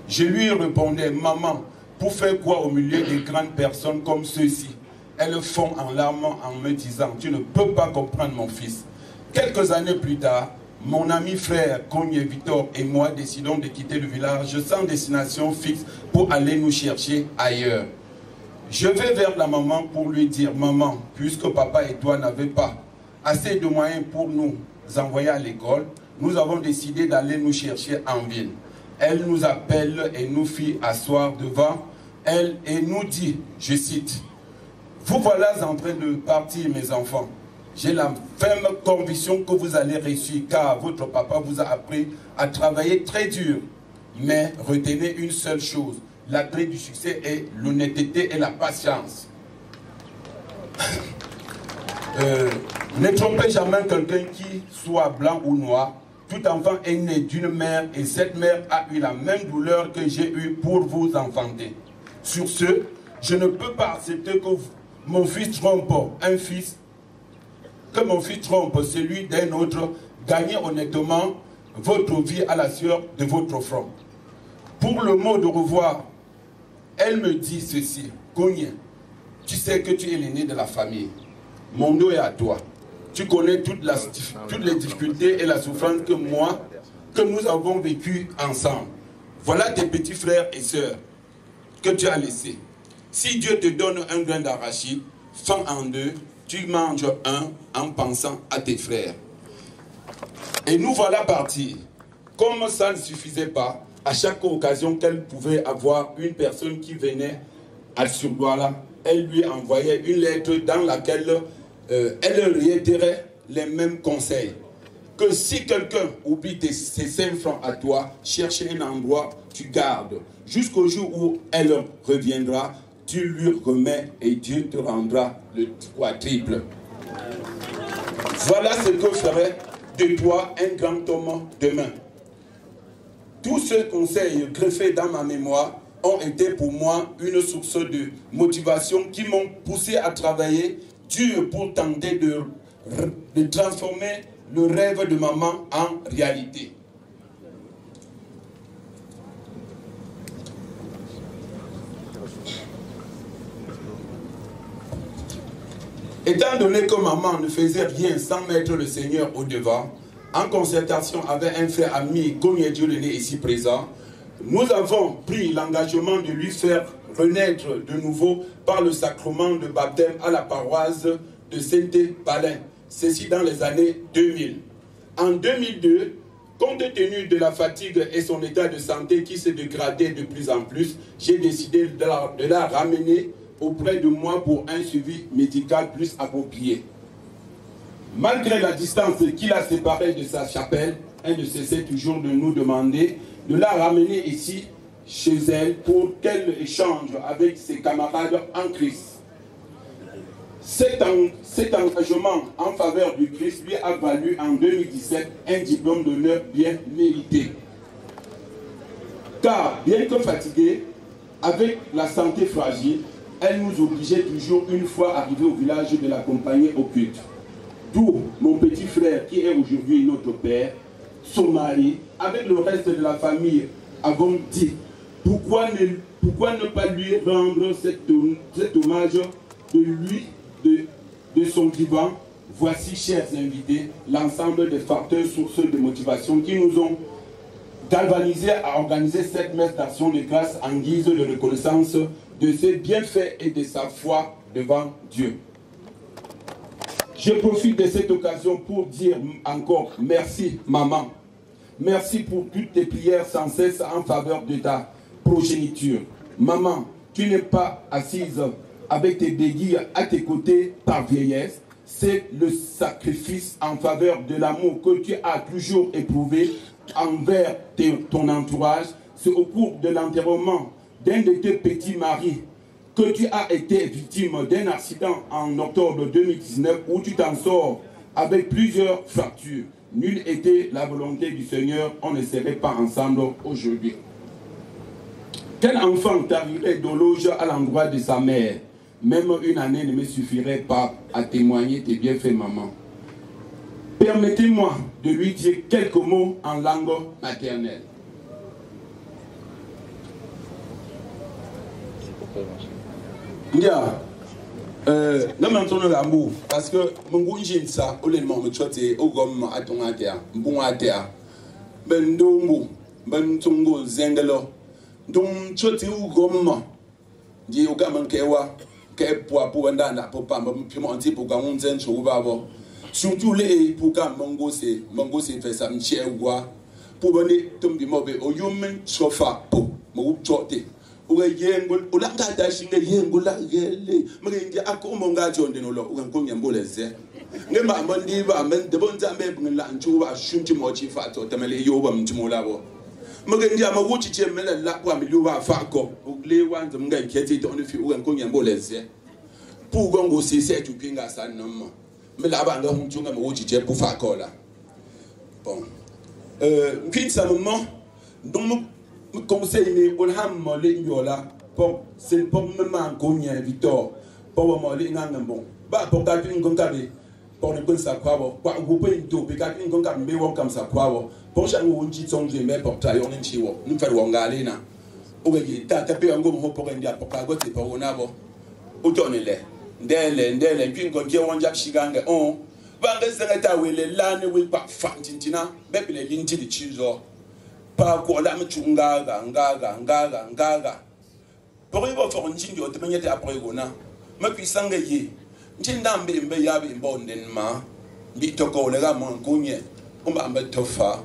Je lui répondais, maman, pour faire quoi au milieu de grandes personnes comme ceux-ci? Elles fond en larmes en me disant, tu ne peux pas comprendre mon fils. Quelques années plus tard, mon ami frère Cogné Victor et moi décidons de quitter le village sans destination fixe pour aller nous chercher ailleurs. Je vais vers la maman pour lui dire, maman, puisque papa et toi n'avaient pas assez de moyens pour nous envoyer à l'école, nous avons décidé d'aller nous chercher en ville. Elle nous appelle et nous fit asseoir devant elle et nous dit, je cite, « Vous voilà en train de partir, mes enfants. J'ai la ferme conviction que vous allez réussir car votre papa vous a appris à travailler très dur. Mais retenez une seule chose, la clé du succès est l'honnêteté et la patience. » Ne trompez jamais quelqu'un qui soit blanc ou noir. Tout enfant est né d'une mère et cette mère a eu la même douleur que j'ai eue pour vous enfanter. Sur ce, je ne peux pas accepter que mon fils trompe un fils, que mon fils trompe celui d'un autre. Gagnez honnêtement votre vie à la sueur de votre front. Pour le mot de revoir, elle me dit ceci, Cogné, tu sais que tu es l'aîné de la famille. Mon dos est à toi. Tu connais toutes les difficultés et la souffrance que nous avons vécues ensemble. Voilà tes petits frères et sœurs que tu as laissés. Si Dieu te donne un grain d'arachide, fends en deux, tu manges un en pensant à tes frères. Et nous voilà partis. Comme ça ne suffisait pas, à chaque occasion qu'elle pouvait avoir une personne qui venait à Surdoala, elle lui envoyait une lettre dans laquelle elle réitérait les mêmes conseils. Que si quelqu'un oublie ses 5 francs à toi, cherche un endroit, tu gardes. Jusqu'au jour où elle reviendra, tu lui remets et Dieu te rendra le quadruple. Voilà ce que ferait de toi un grand homme demain. Tous ces conseils greffés dans ma mémoire ont été pour moi une source de motivation qui m'ont poussé à travailler dur pour tenter de transformer le rêve de maman en réalité. Étant donné que maman ne faisait rien sans mettre le Seigneur au devant, en concertation avec un frère ami, Cogné Dieu-le-né ici présent, nous avons pris l'engagement de lui faire renaître de nouveau par le sacrement de baptême à la paroisse de Saint-Palin, ceci dans les années 2000. En 2002, compte tenu de la fatigue et son état de santé qui se dégradait de plus en plus, j'ai décidé de la ramener auprès de moi pour un suivi médical plus approprié. Malgré la distance qui la séparait de sa chapelle, elle ne cessait toujours de nous demander de la ramener ici, chez elle, pour qu'elle échange avec ses camarades en Christ. Cet engagement en faveur du Christ lui a valu en 2017 un diplôme d'honneur bien mérité. Car, bien que fatiguée, avec la santé fragile, elle nous obligeait toujours, une fois arrivée au village, de l'accompagner au culte. D'où mon petit frère, qui est aujourd'hui notre père, son mari, avec le reste de la famille, avons dit, pourquoi ne pas lui rendre cet hommage de lui, de son vivant. Voici, chers invités, l'ensemble des facteurs sources de motivation qui nous ont galvanisés à organiser cette messe d'action de grâce en guise de reconnaissance de ses bienfaits et de sa foi devant Dieu. Je profite de cette occasion pour dire encore merci, maman. Merci pour toutes tes prières sans cesse en faveur de ta progéniture. Maman, tu n'es pas assise avec tes béguilles à tes côtés par vieillesse. C'est le sacrifice en faveur de l'amour que tu as toujours éprouvé envers ton entourage. c'est au cours de l'enterrement d'un de tes petits maris que tu as été victime d'un accident en octobre 2019 où tu t'en sors avec plusieurs fractures. Nulle était la volonté du Seigneur, on ne serait pas ensemble aujourd'hui. Quel enfant t'arriverait d'ologe à l'endroit de sa mère? Même une année ne me suffirait pas à témoigner tes bienfaits, maman. Permettez-moi de lui dire quelques mots en langue maternelle. Yeah. Parce que mon goût ça, au lendemain, me chote au gomme à ton ater, bon ater. Ben dongo, ben tongo zengelo. Donc chote au gomme. Dit au gamin kewa, kepoa pour andana pour pas me pimenter pour gamon zen chouva. Surtout les pour gam mongo c'est fait ça m'chie ou pour venir tomber mauvais au yumen sofa pour me chote. Uyengul ulanga dashinga yengula gele mngi akomonga jonde no lo unkonye mboleze ngema mandi ba men de bonza me bungla nchuba shunti mochi fato tamele yoba mtimula bo mngi ama wuchi chemela la kwa miluba fako ule wanza mga keti to fi unkonye mboleze pu gongo sise tu pinga sanoma mela banga hunchunga mo wuchi che pu fakola bon mpitsa moment donc conseil ni olham molé yola pour c'est pour me manconia Victor pour molé ngam bon ba pour ka tin konkabe pour ne pas savoir quoi groupe into pe ka tin konkabe me won comme ça quoi pour chaque on dit son je mais pour tailler on nchi wo nous faire wangale na o ge ta pe ngom ho pour ndia pour ka gote pour ona bo o tonele ndele puis ngonje won jak shiganga on banga zengata wele lane we pa fantintina bebele linti di chizo pa ko la mchungaga ngaga pour y voir un jinjo te menyete après gona ma puissanga yi njinda mbe ya be mbonden ma bi toko le ga mon kunye umba mbe tofa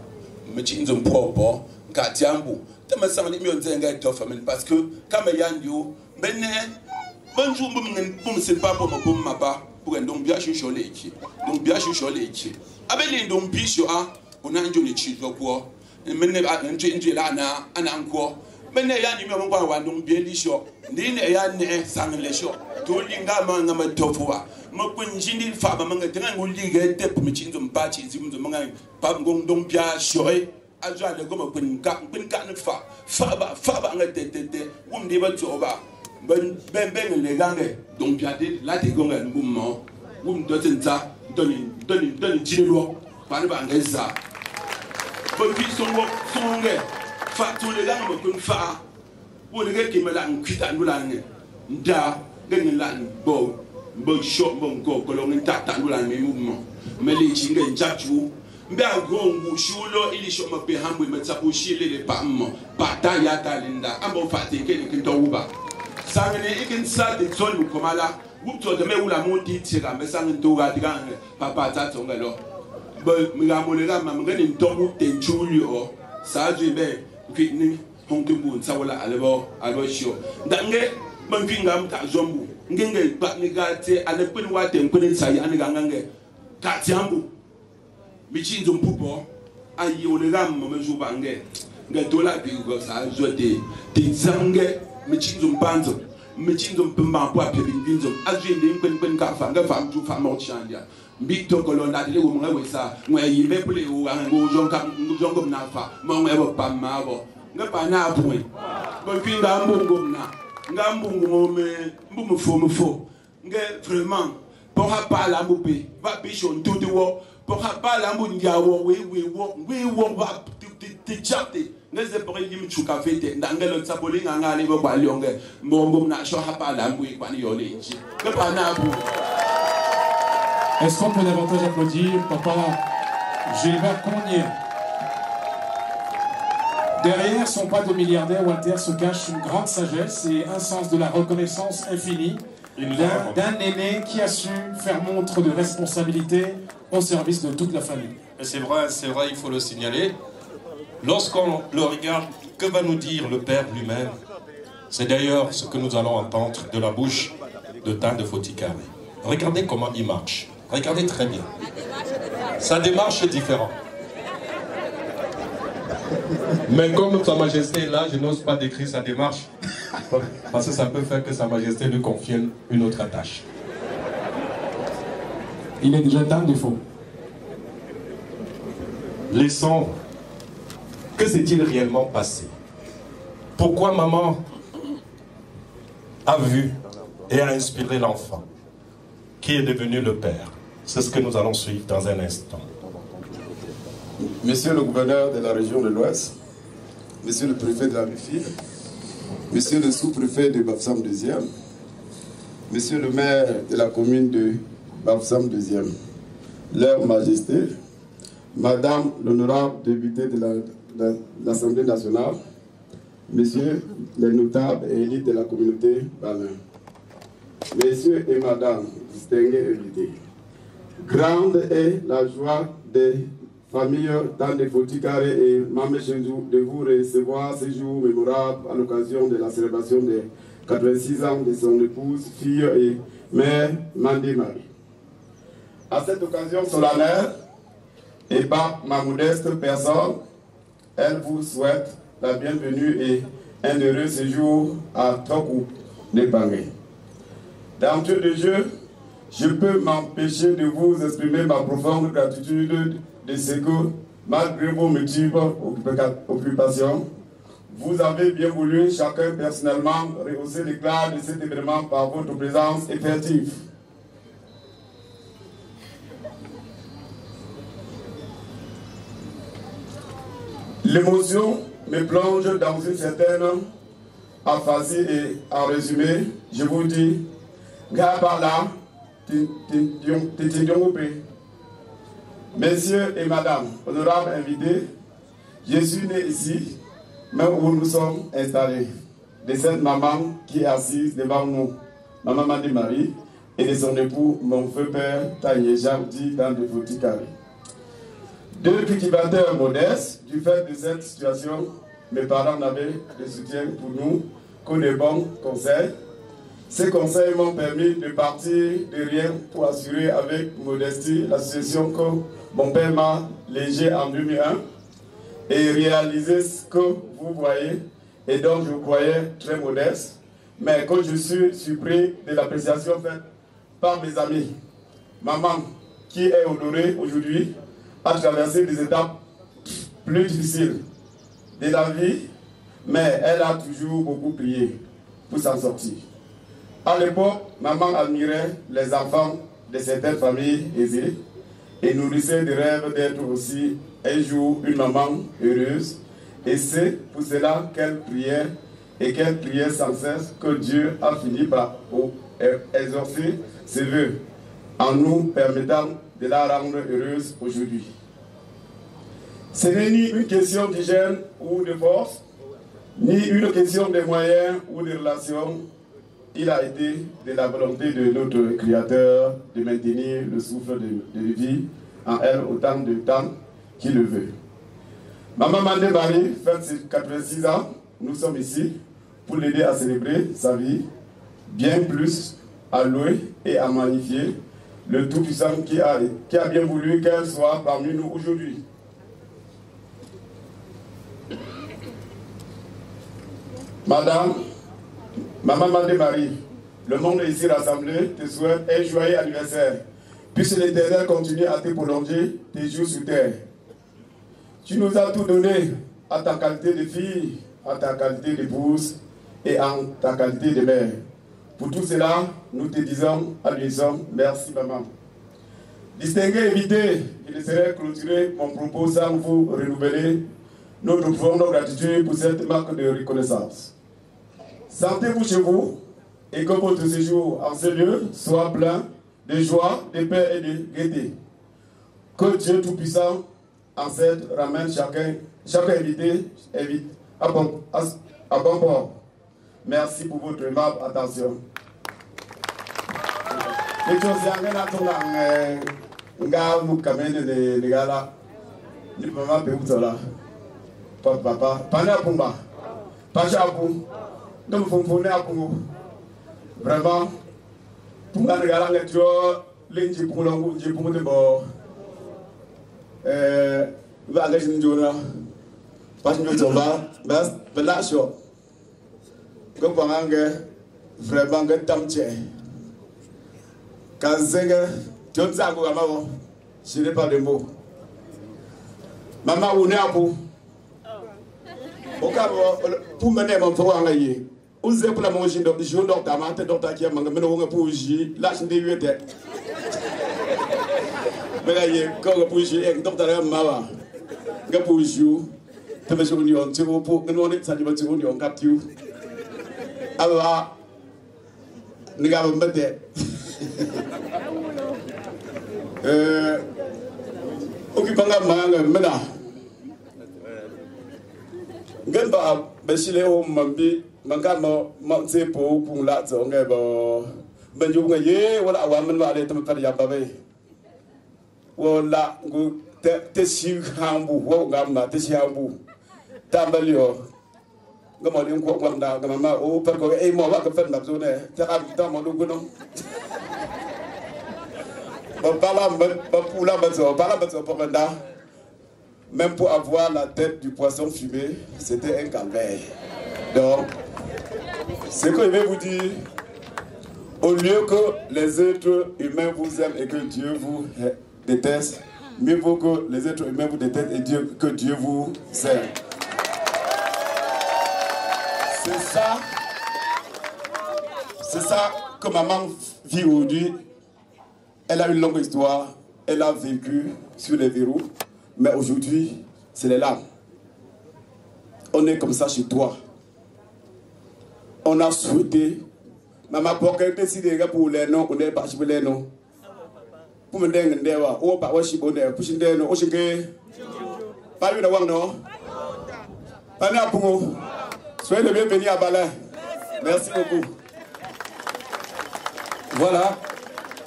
mchinzo mpopo katiambu te ma sangani mi onzenga tofa men parce que kama yandio bene bonjour bum c'est pas pour ma pa pour donc bien chucholeki donc bien chucholeki abeli donc bisho a on a njoli chizo ko mene nje la na ananko mene ya ni mo ngwa wandong bieli sho ndi ne ya ne sangle sho to linga ma ngama tofuwa mo kunjindi fa ba manga tenga nguli ge te pumichinzo mpachi zimzo manga pa ngong dong bia sho e azwa le goma kunka ne fa ba nga te umdi ba zoba ben le gange dong bia de la te gonga ngummo do tenta doni jinelo pa ne ba ngeza bonki songe fa to le la mo kun fa wo le ke me la nkita ndulane nda ngene la bo shop bo ko lo ngita ta ndulane me mouvement me le chinge njatu mbe agongu shulo ili shoma pe hamwe metsapo shile le pammo pata ya talinda ambo fate ke ni kinto uba sangene ikin sa de zolu komala wupto de me ula monti tira me sangin to ga digange papa ta tongalo Migamolera mamgani ntobu tenchulio saje be fitni honkebu sawala alebo sho dange manfinga mta zombu ngenge patnigate anepeni wate nkweni sayi anigangange katiambu michinzo mpupo ayi olega mameju bange ngatola bigo sa zote tizange michinzo mpanzo michinzo mpamba kwa pebinzo azwinde nkweni kafa ngafa mtu fa morchandia mbito kolonda le wo mwe sa mwe yime pule wo ngo jongo nafa mo mwe bo pamabo ngapa na apwe bo pinga mbungo na ngambungo ngome mbumu fo nge vraiment pour pas la moupe va bichon tout wo pour pas la mou ndiawo we wo va te chate ngeze pour yim chuka fete ndangelo tsabolinga ngale bo balionge mbombo na sho hapa la mbu kwani yole nji ngapa na apwe. Est-ce qu'on peut davantage applaudir Papa Gilbert Cognier? Derrière son pas de milliardaire, Walter se cache une grande sagesse et un sens de la reconnaissance infinie d'un aîné qui a su faire montre de responsabilité au service de toute la famille. C'est vrai, il faut le signaler. Lorsqu'on le regarde, que va nous dire le Père lui-même? C'est d'ailleurs ce que nous allons entendre de la bouche de Tande Fotikare. Regardez comment il marche. Regardez très bien. Sa démarche est différente. Mais comme Sa Majesté est là, je n'ose pas décrire sa démarche, parce que ça peut faire que Sa Majesté lui confie une autre tâche. Il est déjà temps, défaut. Laissons. Que s'est-il réellement passé? Pourquoi maman a vu et a inspiré l'enfant qui est devenu le père? C'est ce que nous allons suivre dans un instant. Monsieur le gouverneur de la région de l'Ouest, Monsieur le préfet de la MIFI, Monsieur le sous-préfet de Bafoussam 2e, Monsieur le maire de la commune de Bafoussam 2e, Leur Majesté, Madame l'honorable députée de l'Assemblée nationale, Messieurs les notables et élites de la communauté Balin, Messieurs et Madame distingués invités, grande est la joie des familles Tande Fotikare et Mame Chenjou de vous recevoir ce jour mémorable à l'occasion de la célébration des 86 ans de son épouse, fille et mère Mandé Marie. À cette occasion solennelle, et par ma modeste personne, elle vous souhaite la bienvenue et un heureux séjour à Tokou, Népangé. D'entrée de jeu, je peux m'empêcher de vous exprimer ma profonde gratitude de ce que, malgré vos multiples occupations, vous avez bien voulu chacun personnellement rehausser l'éclat de cet événement par votre présence effective. L'émotion me plonge dans une certaine aphasie et en résumé, je vous dis, Gabala, Messieurs et Madame, honorables invités, je suis né ici, même où nous sommes installés, de cette maman qui est assise devant nous, Maman Mandé Marie, et de son époux, mon feu père, Taïe Jardi, dans de Fotikare. Deux cultivateurs modestes, du fait de cette situation, mes parents n'avaient de soutien pour nous que de bons conseils. Ces conseils m'ont permis de partir de rien pour assurer avec modestie l'association que mon père m'a léguée en 2001 et réaliser ce que vous voyez et dont je croyais très modeste, mais que je suis surpris de l'appréciation faite par mes amis. Maman, qui est honorée aujourd'hui, a traversé des étapes plus difficiles de la vie, mais elle a toujours beaucoup prié pour s'en sortir. À l'époque, maman admirait les enfants de certaines familles aisées et nourrissait des rêves d'être aussi un jour une maman heureuse. Et c'est pour cela qu'elle priait et qu'elle priait sans cesse que Dieu a fini par exaucer ses vœux en nous permettant de la rendre heureuse aujourd'hui. Ce n'est ni une question d'hygiène ou de force, ni une question de moyens ou de relations. Il a été de la volonté de notre Créateur de maintenir le souffle de vie en elle autant de temps qu'il le veut. Maman Mandé Marie fête ses 86 ans. Nous sommes ici pour l'aider à célébrer sa vie, bien plus à louer et à magnifier le Tout-Puissant qui a bien voulu qu'elle soit parmi nous aujourd'hui. Madame, Maman Mandé Marie, le monde ici rassemblé te souhaite un joyeux anniversaire. Puisse l'Éternel continuer à te prolonger tes jours sur terre. Tu nous as tout donné à ta qualité de fille, à ta qualité d'épouse et en ta qualité de mère. Pour tout cela, nous te disons à l'unisson, merci maman. Distingués invités, je laisserai clôturer mon propos sans vous renouveler notre profonde gratitude pour cette marque de reconnaissance. Sentez-vous chez vous et que votre séjour en ce lieu soit plein de joie, de paix et de gaieté. Que Dieu Tout-Puissant en cette ramène chaque invité à bon port. Merci pour votre aimable attention. Vraiment, pour nga ngala ngetio lenji pungolongu je pungu de bo va nga jini jona Parce que nous avons là sur que pendant que vraiment que tamtier quand c'est que tu as ça comme maman je n'ai pas de mots maman on est à bout au cas pour mener mon frère en aïe où c'est pour la manger donc je donc ta maman donc qui a mangé mais on pour jouer là je n'ai eu été mais là il quand pour jouer donc ta maman que pour jouer tu me souviens tu vois pour nous on est ça tu me souviens on capture alors nous avons mettre occupant la main maintenant Gamba Bashile au Mambi Mangama Mante pour la zone ben you ye wala awaman wale to par yababe wala gu te si hambu wo ngam te si hambu tambalio ngamo lim ko ngam ngama o par ko e mo wa ka fet na zone te am ta mo lu guno même pour avoir la tête du poisson fumé, c'était un calvaire. Donc, ce que je vais vous dire, au lieu que les êtres humains vous aiment et que Dieu vous déteste, mieux vaut que les êtres humains vous détestent et que Dieu vous aime. C'est ça que maman vit aujourd'hui. Elle a une longue histoire, elle a vécu sur les verrous, mais aujourd'hui, c'est les larmes. On est comme ça chez toi. On a souhaité, maman, pour qu'elle décide pour les noms, on n'est pas chez les noms. Pour me dire, on va pas chez les noms, pour chez nous, on chez pas eu de voir, non? Pas de pour soyez le bienvenu à Balin. Merci beaucoup. Voilà.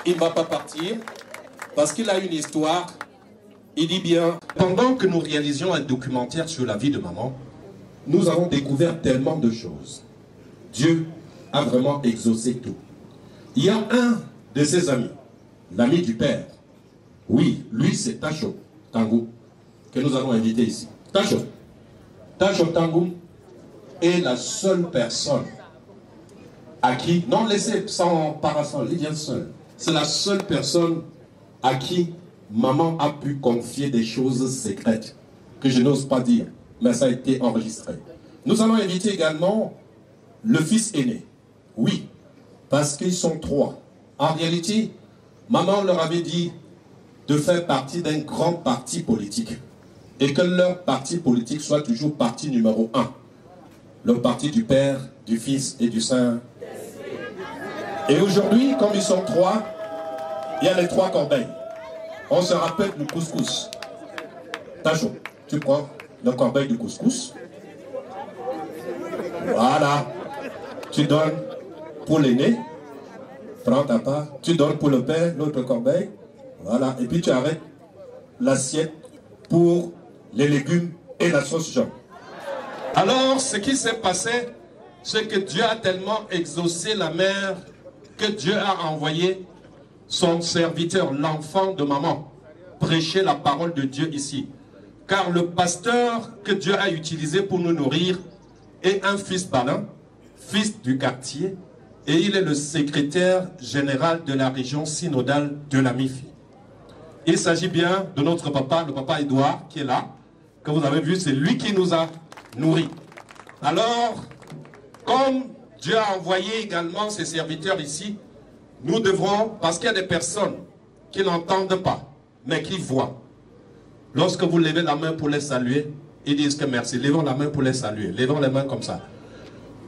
Il ne va pas partir parce qu'il a une histoire. Il dit bien, pendant que nous réalisions un documentaire sur la vie de maman, nous avons découvert tellement de choses. Dieu a vraiment exaucé tout. Il y a un de ses amis, l'ami du père. Oui, lui c'est Tacho Tangou, que nous allons inviter ici. Tacho Tangou est la seule personne à qui, non laissez sans parasol, il vient seul. C'est la seule personne à qui maman a pu confier des choses secrètes que je n'ose pas dire, mais ça a été enregistré. Nous allons inviter également le fils aîné. Oui, parce qu'ils sont 3. En réalité, maman leur avait dit de faire partie d'un grand parti politique et que leur parti politique soit toujours parti numéro 1. Le parti du Père, du Fils et du Saint. Et aujourd'hui, comme ils sont 3, il y a les 3 corbeilles. On se rappelle du couscous. Tacho, tu prends le corbeille du couscous. Voilà. Tu donnes pour l'aîné. Prends ta part. Tu donnes pour le père, l'autre corbeille. Voilà. Et puis tu arrêtes l'assiette pour les légumes et la sauce jaune. Alors, ce qui s'est passé, c'est que Dieu a tellement exaucé la mère que Dieu a envoyé son serviteur, l'enfant de maman, prêcher la parole de Dieu ici. Car le pasteur que Dieu a utilisé pour nous nourrir est un fils Balin, fils du quartier, et il est le secrétaire général de la région synodale de la MIFI. Il s'agit bien de notre papa, le papa Édouard, qui est là, que vous avez vu, c'est lui qui nous a nourris. Alors, comme Dieu a envoyé également ses serviteurs ici, nous devrons, parce qu'il y a des personnes qui n'entendent pas, mais qui voient. Lorsque vous levez la main pour les saluer, ils disent que merci. Levons la main pour les saluer. Levons les mains comme ça.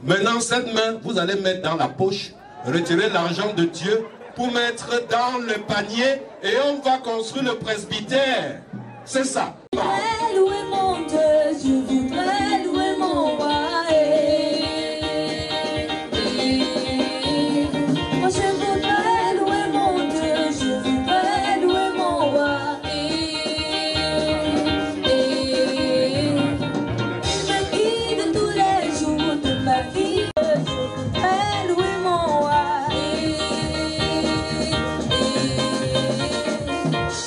Maintenant, cette main, vous allez mettre dans la poche, retirer l'argent de Dieu pour mettre dans le panier et on va construire le presbytère. C'est ça. Louer mon Dieu, je voudrais louer mon roi. Moi je voudrais louer mon Dieu, je voudrais louer mon roi. Il me guide tous les jours de ma vie, je voudrais louer mon roi.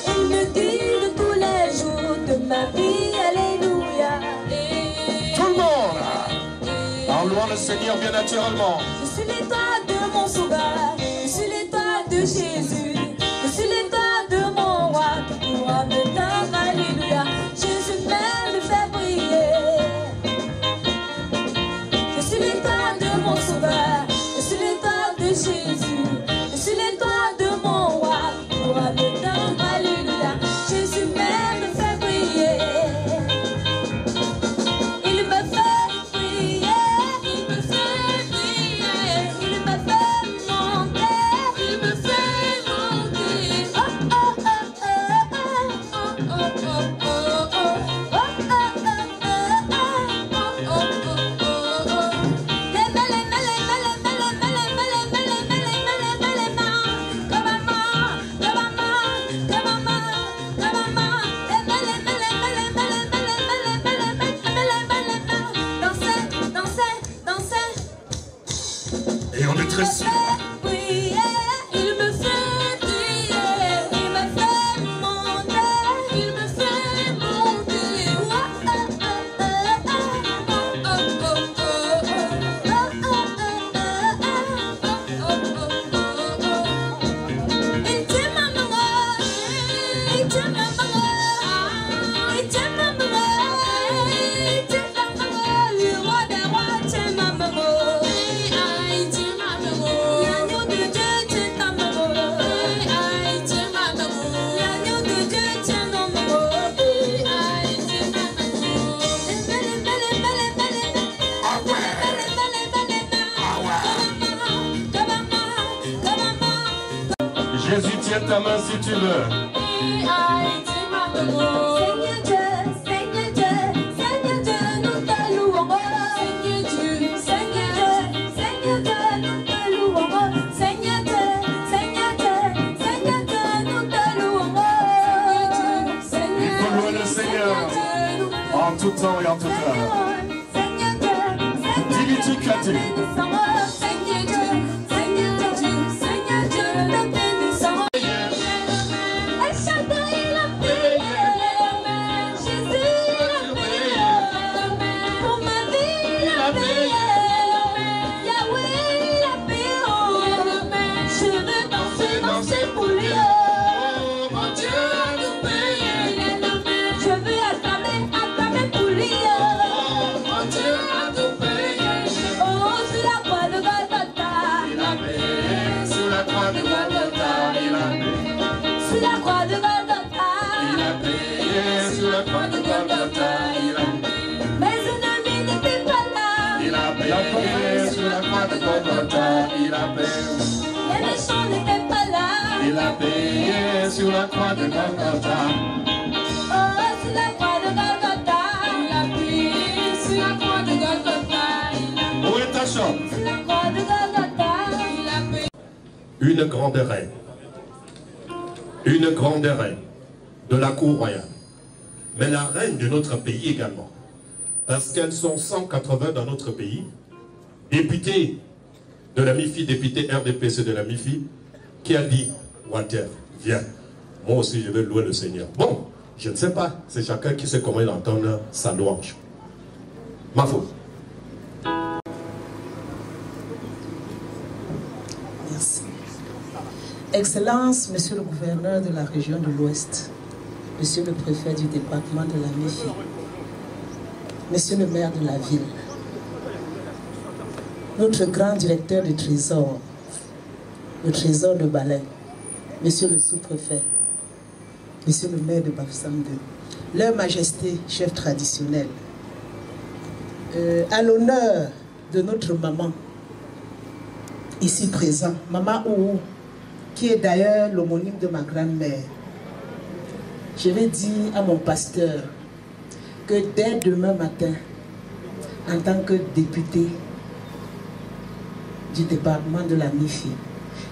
Il me guide tous les jours de ma vie. le Seigneur bien naturellement. Je suis l'étoile de mon sauveur, je suis l'étoile de Jésus, je suis l'étoile de mon roi, qui pourra me teindre, alléluia. Jésus même me fait briller. Je suis l'étoile de mon sauveur, je suis l'étoile de Jésus, je suis l'étoile de mon roi, qui pourra me teindre, alléluia. Jésus même me fait briller. Il me fait briller, il me fait briller, il me fait monter, il me fait monter. Oh oh oh oh oh oh oh oh oh Et on est très sûr. briller, il me fait briller, il me fait monter, il me fait monter. Oh oh oh oh oh il t'aime amoureux, il t'aime amoureux, il t'aime amoureux, il t'aime amoureux, le roi des rois t'aime amoureux. L'agneau de Dieu t'aime amoureux. L'agneau de Dieu t'aime amoureux. Jésus tient ta main si tu veux. Seigneur Dieu, Seigneur Dieu, Seigneur Dieu, nous te louons. Seigneur Dieu, Seigneur Dieu, Seigneur Dieu, nous te louons. Seigneur Dieu, Seigneur Dieu, Seigneur Dieu, nous te louons. Il faut louer le Seigneur en tout temps et en toute heure. Seigneur Dieu, Dis-lui tu Seigneur Dieu, Seigneur Dieu, Seigneur Dieu, nous bénissons. El Shaddai, il a prié, Jésus, il a prié, pour ma vie, il a prié, Yahweh, il a prié, je veux danser, danser pour lui, oh, mon Dieu a tout payé, je veux acclamer, acclamer pour lui, oh, mon Dieu a tout payé, oh, sur la croix de Golgotha, il a payé, sur la croix de Golgotha, il a payé. Sur la croix de Golgotha, il a payé. Sur la croix de Golgotha, il a payé. Mes ennemis n'étaient pas là. Il a payé sur la croix de Golgotha. Il a payé. Les méchants n'étaient pas là. Il a payé sur la croix de Golgotha. Oh, sur la croix de Golgotha, il a payé. Sur la croix de Golgotha, Où est ta chambre? sur la croix de Golgotha, il a payé. Une grande reine. Une grande reine de la cour royale. Mais la reine de notre pays également. Parce qu'elles sont 180 dans notre pays. Député de la MIFI, député RDPC de la MIFI, qui a dit, Walter, viens, moi aussi je vais louer le Seigneur. Bon, je ne sais pas, c'est chacun qui sait comment il entend sa louange. Ma faute. Merci. Excellence, Monsieur le gouverneur de la région de l'Ouest, Monsieur le préfet du département de la MIFI, Monsieur le maire de la ville, notre grand directeur du trésor, le trésor de Balai, Monsieur le sous-préfet, Monsieur le maire de Bafoussam II, Leur Majesté, chef traditionnel, à l'honneur de notre maman, ici présent, Maman Ouou, qui est d'ailleurs l'homonyme de ma grand-mère, je vais dire à mon pasteur que dès demain matin, en tant que député du département de la MIFI,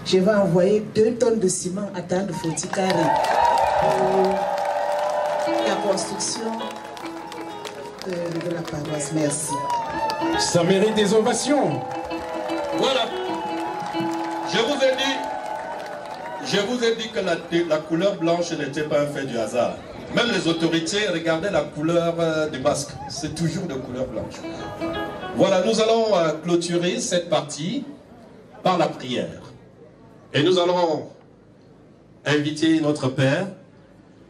je vais envoyer 2 tonnes de ciment à Tande Fotikare pour la construction de la paroisse. Merci. Ça mérite des ovations. Voilà. Je vous ai dit que la couleur blanche n'était pas un fait du hasard. Même les autorités, regardez la couleur du masque. C'est toujours de couleur blanche. Voilà, nous allons clôturer cette partie par la prière. Et nous allons inviter notre Père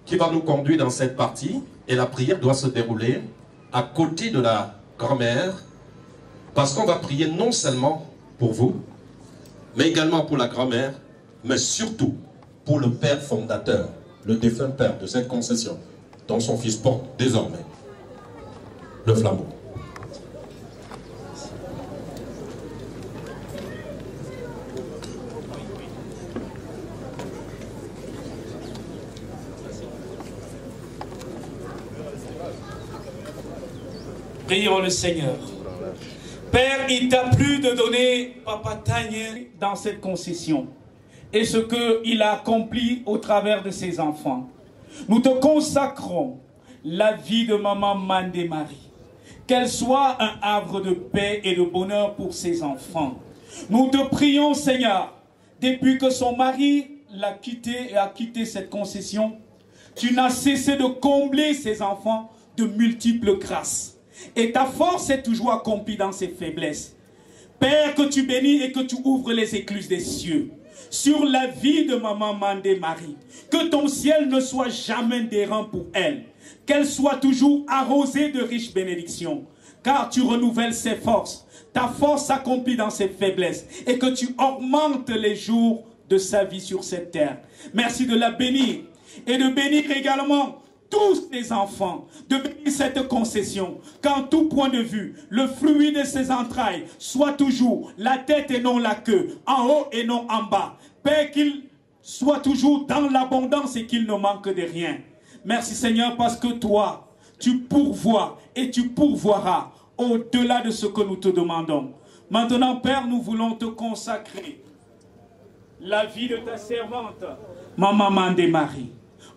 qui va nous conduire dans cette partie. Et la prière doit se dérouler à côté de la grand-mère, parce qu'on va prier non seulement pour vous, mais également pour la grand-mère, mais surtout pour le père fondateur, le défunt père de cette concession, dont son fils porte désormais le flambeau. Prions le Seigneur. Père, il t'a plu de donner Papa Tanier dans cette concession et ce qu'il a accompli au travers de ses enfants. Nous te consacrons la vie de Maman Mandé Marie. Qu'elle soit un havre de paix et de bonheur pour ses enfants. Nous te prions, Seigneur, depuis que son mari l'a quitté et a quitté cette concession, tu n'as cessé de combler ses enfants de multiples grâces. Et ta force est toujours accomplie dans ses faiblesses. Père, que tu bénis et que tu ouvres les écluses des cieux sur la vie de Maman Mandé Marie. Que ton ciel ne soit jamais dérain pour elle. Qu'elle soit toujours arrosée de riches bénédictions. Car tu renouvelles ses forces. Ta force s'accomplit dans ses faiblesses. Et que tu augmentes les jours de sa vie sur cette terre. Merci de la bénir. Et de bénir également tous tes enfants, de bénir cette concession, qu'en tout point de vue, le fruit de ses entrailles soit toujours la tête et non la queue, en haut et non en bas. Père, qu'il soit toujours dans l'abondance et qu'il ne manque de rien. Merci Seigneur, parce que toi, tu pourvois et tu pourvoiras au-delà de ce que nous te demandons. Maintenant, Père, nous voulons te consacrer la vie de ta servante, Maman Mandé Marie,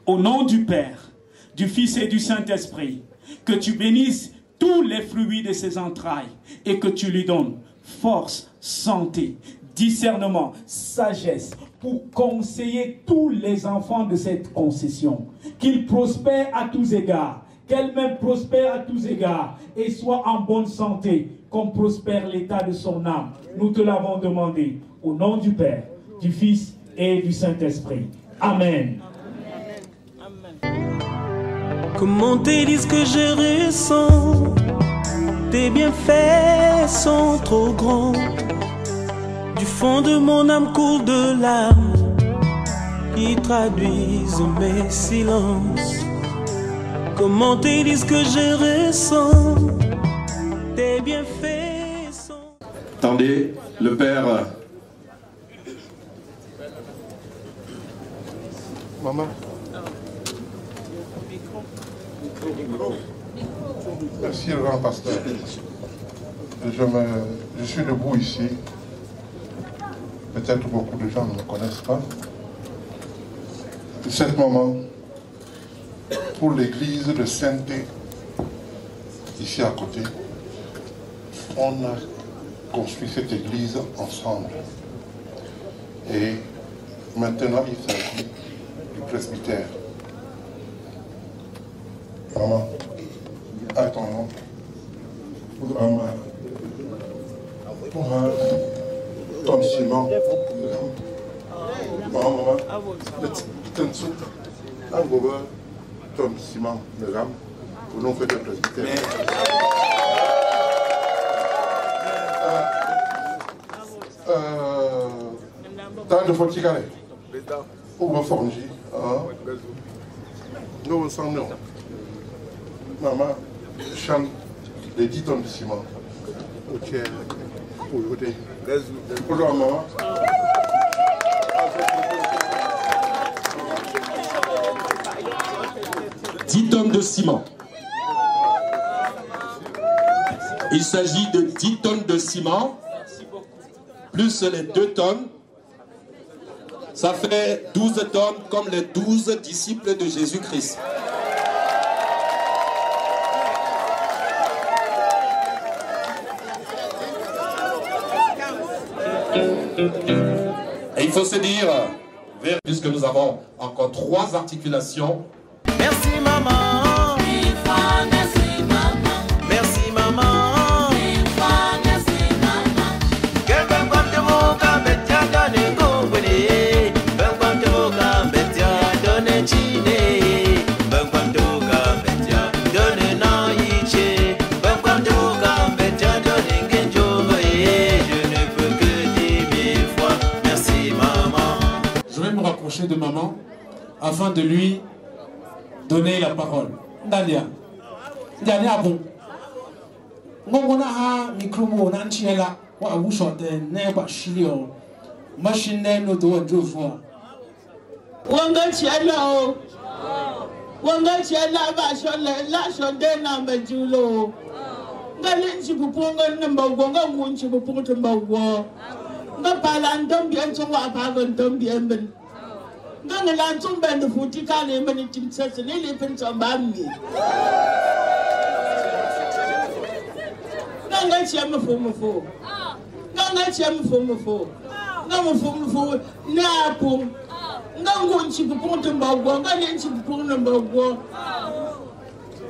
au nom du Père, du Fils et du Saint-Esprit, que tu bénisses tous les fruits de ses entrailles et que tu lui donnes force, santé, discernement, sagesse pour conseiller tous les enfants de cette concession. Qu'ils prospèrent à tous égards, qu'elle-même prospère à tous égards et soit en bonne santé, comme prospère l'état de son âme. Nous te l'avons demandé au nom du Père, du Fils et du Saint-Esprit. Amen. Comment te dire ce que je ressens? Tes bienfaits sont trop grands. Du fond de mon âme coule de larmes qui traduisent mes silences. Comment te dire ce que je ressens? Tes bienfaits sont... Attendez, le Père... Maman. Merci le grand pasteur. Je suis debout ici. Peut-être beaucoup de gens ne me connaissent pas. Cette maman, pour l'église de Sainté, ici à côté, on a construit cette église ensemble. Et maintenant, il s'agit du presbytère. Maman, attends, pour un ton ciment, maman, ton ciment, le rame, pour nous faire le presbytère. Tant de Foticaré, pour me forger, nous ensemble, non. Maman chante les 10 tonnes de ciment au tiers aujourd'hui. Pour le maman. 10 tonnes de ciment. Il s'agit de 10 tonnes de ciment, plus les 2 tonnes. Ça fait 12 tonnes comme les 12 disciples de Jésus-Christ. Et il faut se dire, puisque nous avons encore 3 articulations. Merci maman. Merci maman. Merci maman. nous rapprocher de maman afin de lui donner la parole. Ndalia. Ndalia bon. Ngongona ha mikromo nanchiela wa awusho de neba shilio. Machine no do ndofo. Wanga chiela. Wanga chiela ba shole la shode na majulo. Ngalenchi bupunga namba wanga munchi bupunga mbawo. Ngapala ndombi ntongwa apago ndombi emben. Ngangela ntombe ndofuti kale emben timtsetse lele pentsamba mi. Nganga chiama fomo. Nganga chiama fomo. Ngama fomo na pum. Ngangonchi bupunga mbawo, ngalenchi bupunga mbawo.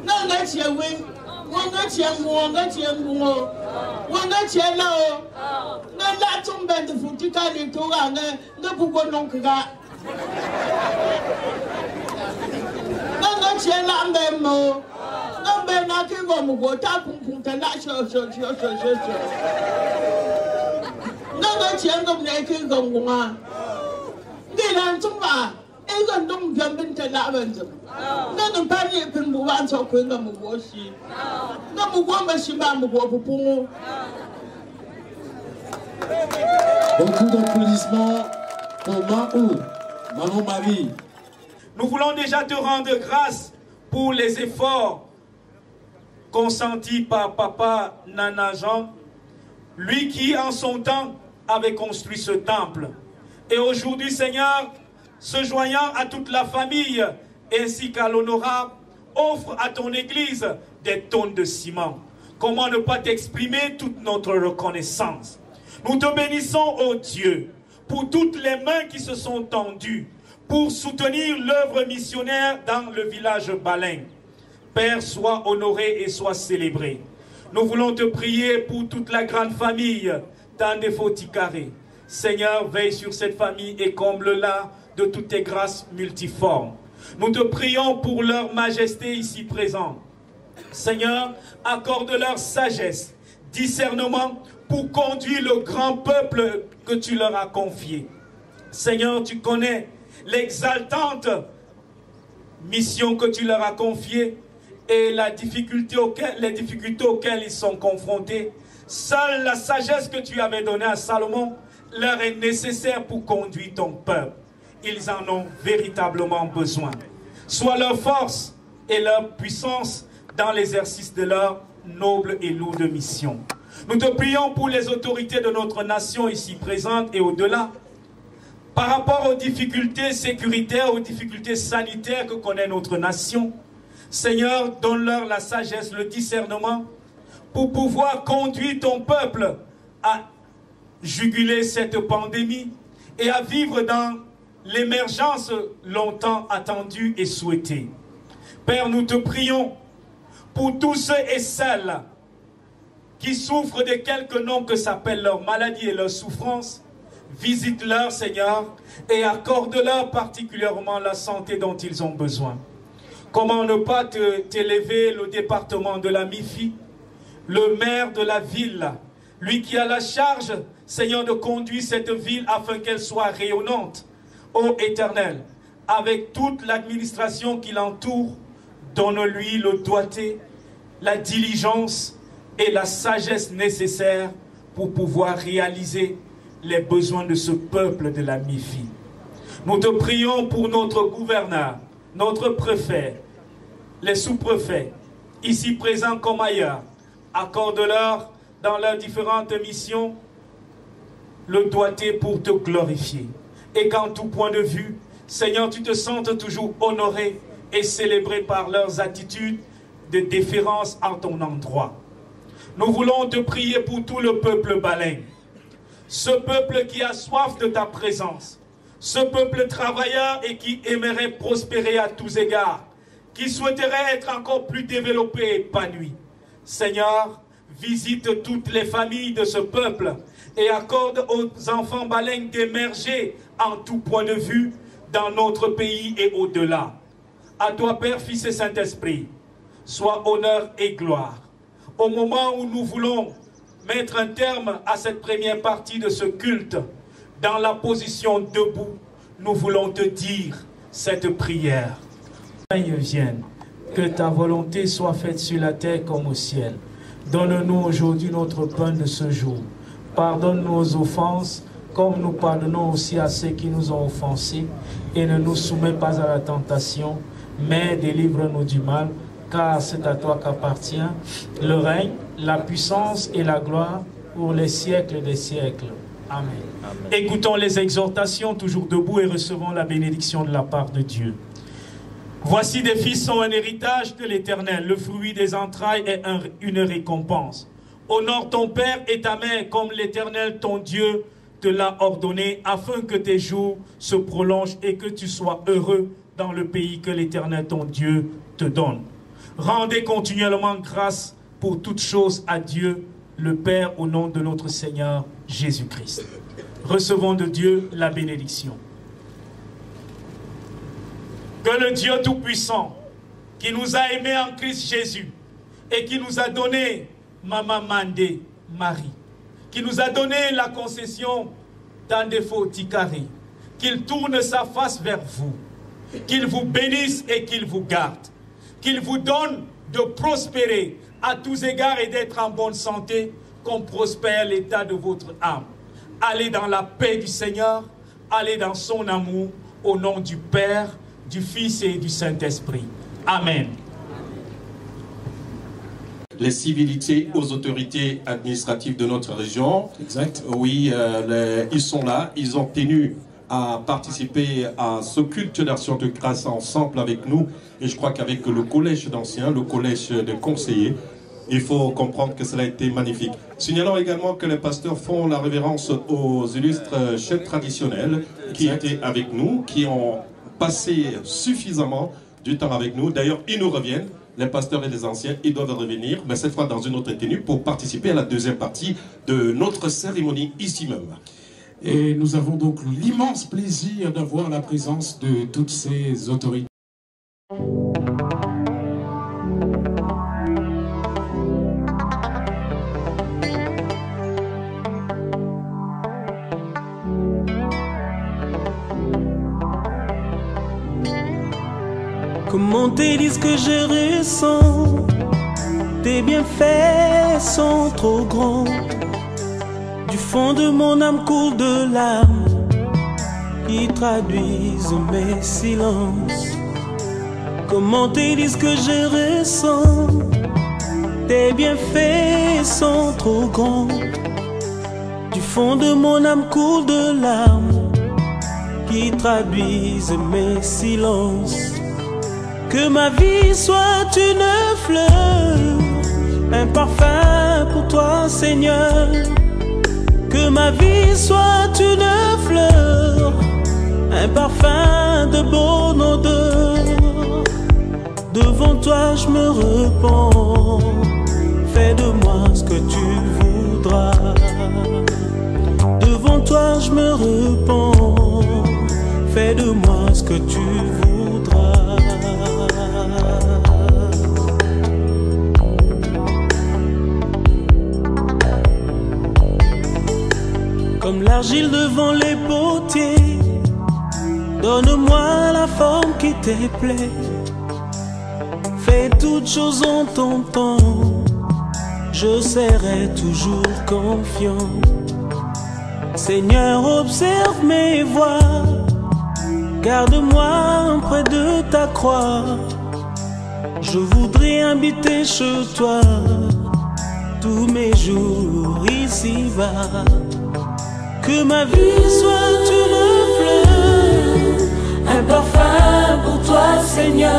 Nganga chiawe Wanga chiengo, wanga chielo, nanda tumbe de futika de toanga, no pugo nonka. Nanga chiela memo, no be na kingo mugo tapum la sho. Nanga chiengo ne kingo ngwa. Dina tumba. Even don't jump into lavender. None of Panny Pimbuan so quick on the washi. No woman she mamma go. Beaucoup d'applaudissements pour Maman Marie. Nous voulons déjà te rendre grâce pour les efforts consentis par Papa Nana Jean, lui qui en son temps avait construit ce temple. Et aujourd'hui, Seigneur, se joignant à toute la famille ainsi qu'à l'honorable, offre à ton église des tonnes de ciment. Comment ne pas t'exprimer toute notre reconnaissance? Nous te bénissons, ô Dieu, pour toutes les mains qui se sont tendues pour soutenir l'œuvre missionnaire dans le village Baleng. Père, sois honoré et sois célébré. Nous voulons te prier pour toute la grande famille Tandefo Tikare. Seigneur, veille sur cette famille et comble-la de toutes tes grâces multiformes. Nous te prions pour leur majesté ici présente. Seigneur, accorde-leur sagesse, discernement pour conduire le grand peuple que tu leur as confié. Seigneur, tu connais l'exaltante mission que tu leur as confiée et les difficultés auxquelles ils sont confrontés. Seule la sagesse que tu avais donnée à Salomon leur est nécessaire pour conduire ton peuple. Ils en ont véritablement besoin. Sois leur force et leur puissance dans l'exercice de leur noble et lourde mission. Nous te prions pour les autorités de notre nation ici présentes et au-delà. Par rapport aux difficultés sécuritaires, aux difficultés sanitaires que connaît notre nation, Seigneur, donne-leur la sagesse, le discernement pour pouvoir conduire ton peuple à juguler cette pandémie et à vivre dans l'émergence longtemps attendue et souhaitée. Père, nous te prions pour tous ceux et celles qui souffrent de quelque nom que s'appelle leur maladie et leur souffrance. Visite-leur, Seigneur, et accorde-leur particulièrement la santé dont ils ont besoin. Comment ne pas t'élever le département de la MIFI, le maire de la ville, lui qui a la charge, Seigneur, de conduire cette ville afin qu'elle soit rayonnante. Ô Éternel, avec toute l'administration qui l'entoure, donne-lui le doigté, la diligence et la sagesse nécessaires pour pouvoir réaliser les besoins de ce peuple de la MIFI. Nous te prions pour notre gouverneur, notre préfet, les sous-préfets, ici présents comme ailleurs. Accorde-leur dans leurs différentes missions le doigté pour te glorifier. Et qu'en tout point de vue, Seigneur, tu te sentes toujours honoré et célébré par leurs attitudes de déférence en ton endroit. Nous voulons te prier pour tout le peuple Baleng. Ce peuple qui a soif de ta présence. Ce peuple travailleur et qui aimerait prospérer à tous égards. Qui souhaiterait être encore plus développé et épanoui. Seigneur, visite toutes les familles de ce peuple et accorde aux enfants Baleng d'émerger en tout point de vue dans notre pays et au-delà. À toi, Père, Fils et Saint-Esprit, sois honneur et gloire. Au moment où nous voulons mettre un terme à cette première partie de ce culte, dans la position debout, nous voulons te dire cette prière. Seigneur, vienne, que ta volonté soit faite sur la terre comme au ciel. Donne-nous aujourd'hui notre pain de ce jour. Pardonne nos offenses, comme nous pardonnons aussi à ceux qui nous ont offensés. Et ne nous soumets pas à la tentation, mais délivre-nous du mal, car c'est à toi qu'appartient le règne, la puissance et la gloire pour les siècles des siècles. Amen. Amen. Écoutons les exhortations, toujours debout, et recevons la bénédiction de la part de Dieu. Voici des fils sont un héritage de l'Éternel, le fruit des entrailles est une récompense. Honore ton père et ta mère comme l'Éternel ton Dieu te l'a ordonné, afin que tes jours se prolongent et que tu sois heureux dans le pays que l'Éternel ton Dieu te donne. Rendez continuellement grâce pour toutes choses à Dieu, le Père, au nom de notre Seigneur Jésus-Christ. Recevons de Dieu la bénédiction. Que le Dieu Tout-Puissant, qui nous a aimés en Christ Jésus et qui nous a donné Maman Mandé, Marie, qui nous a donné la concession d'Andefo Tikari, qu'il tourne sa face vers vous, qu'il vous bénisse et qu'il vous garde, qu'il vous donne de prospérer à tous égards et d'être en bonne santé, qu'on prospère l'état de votre âme. Allez dans la paix du Seigneur, allez dans son amour, au nom du Père, du Fils et du Saint-Esprit. Amen. Les civilités aux autorités administratives de notre région. Exact. Oui, ils sont là, ils ont tenu à participer à ce culte d'action de grâce ensemble avec nous. Et je crois qu'avec le collège d'anciens, le collège de conseillers, il faut comprendre que cela a été magnifique. Signalons également que les pasteurs font la révérence aux illustres chefs traditionnels qui étaient avec nous, qui ont passé suffisamment du temps avec nous. D'ailleurs, ils nous reviennent. Les pasteurs et les anciens, ils doivent revenir, mais cette fois dans une autre tenue, pour participer à la deuxième partie de notre cérémonie ici même. Et nous avons donc l'immense plaisir d'avoir la présence de toutes ces autorités. Comment te dire ce que je ressens? Tes bienfaits sont trop grands. Du fond de mon âme coule de larmes qui traduisent mes silences. Comment te dire ce que je ressens? Tes bienfaits sont trop grands. Du fond de mon âme coule de larmes qui traduisent mes silences. Que ma vie soit une fleur, un parfum pour toi, Seigneur. Que ma vie soit une fleur, un parfum de bonne odeur. Devant toi je me repens, fais de moi ce que tu voudras. Devant toi je me repens, fais de moi ce que tu voudras. Comme l'argile devant les potiers, donne-moi la forme qui te plaît. Fais toutes choses en ton temps, je serai toujours confiant. Seigneur, observe mes voies, garde-moi près de ta croix. Je voudrais habiter chez toi tous mes jours ici-bas. Que ma vie soit une fleur, un parfum pour toi, Seigneur.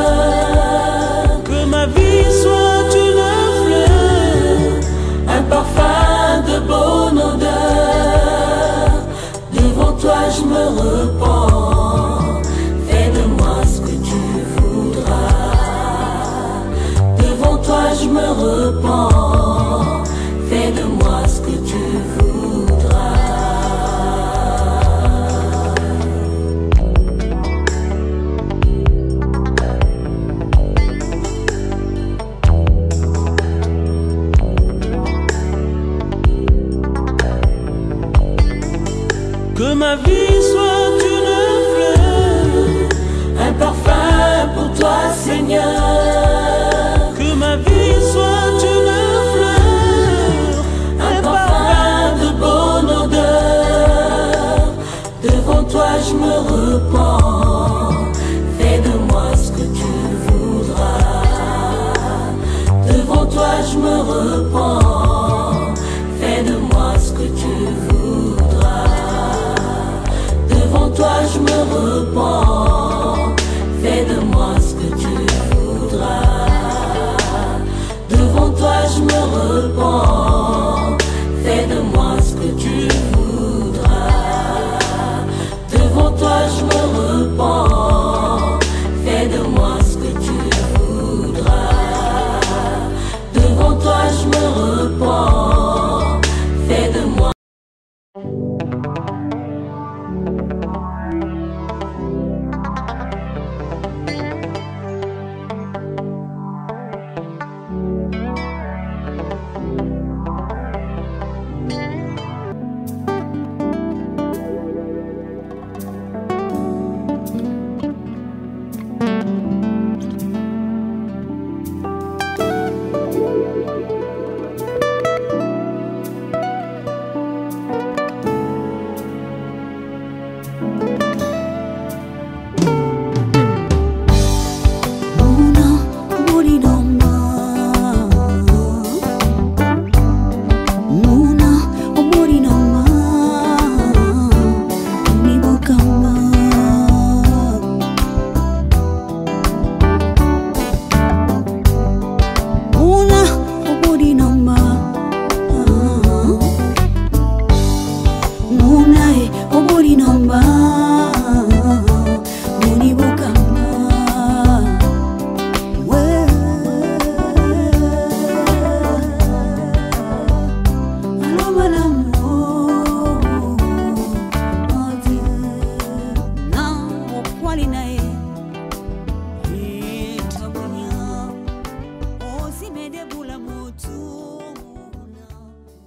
Que ma vie soit une fleur, un parfum de bonne odeur. Devant toi je me repens, fais de moi ce que tu voudras. Devant toi je me repens, fais de moi ce que tu voudras. repens. Fais de moi ce que tu voudras. Devant toi je me repens. Fais de moi. Qualina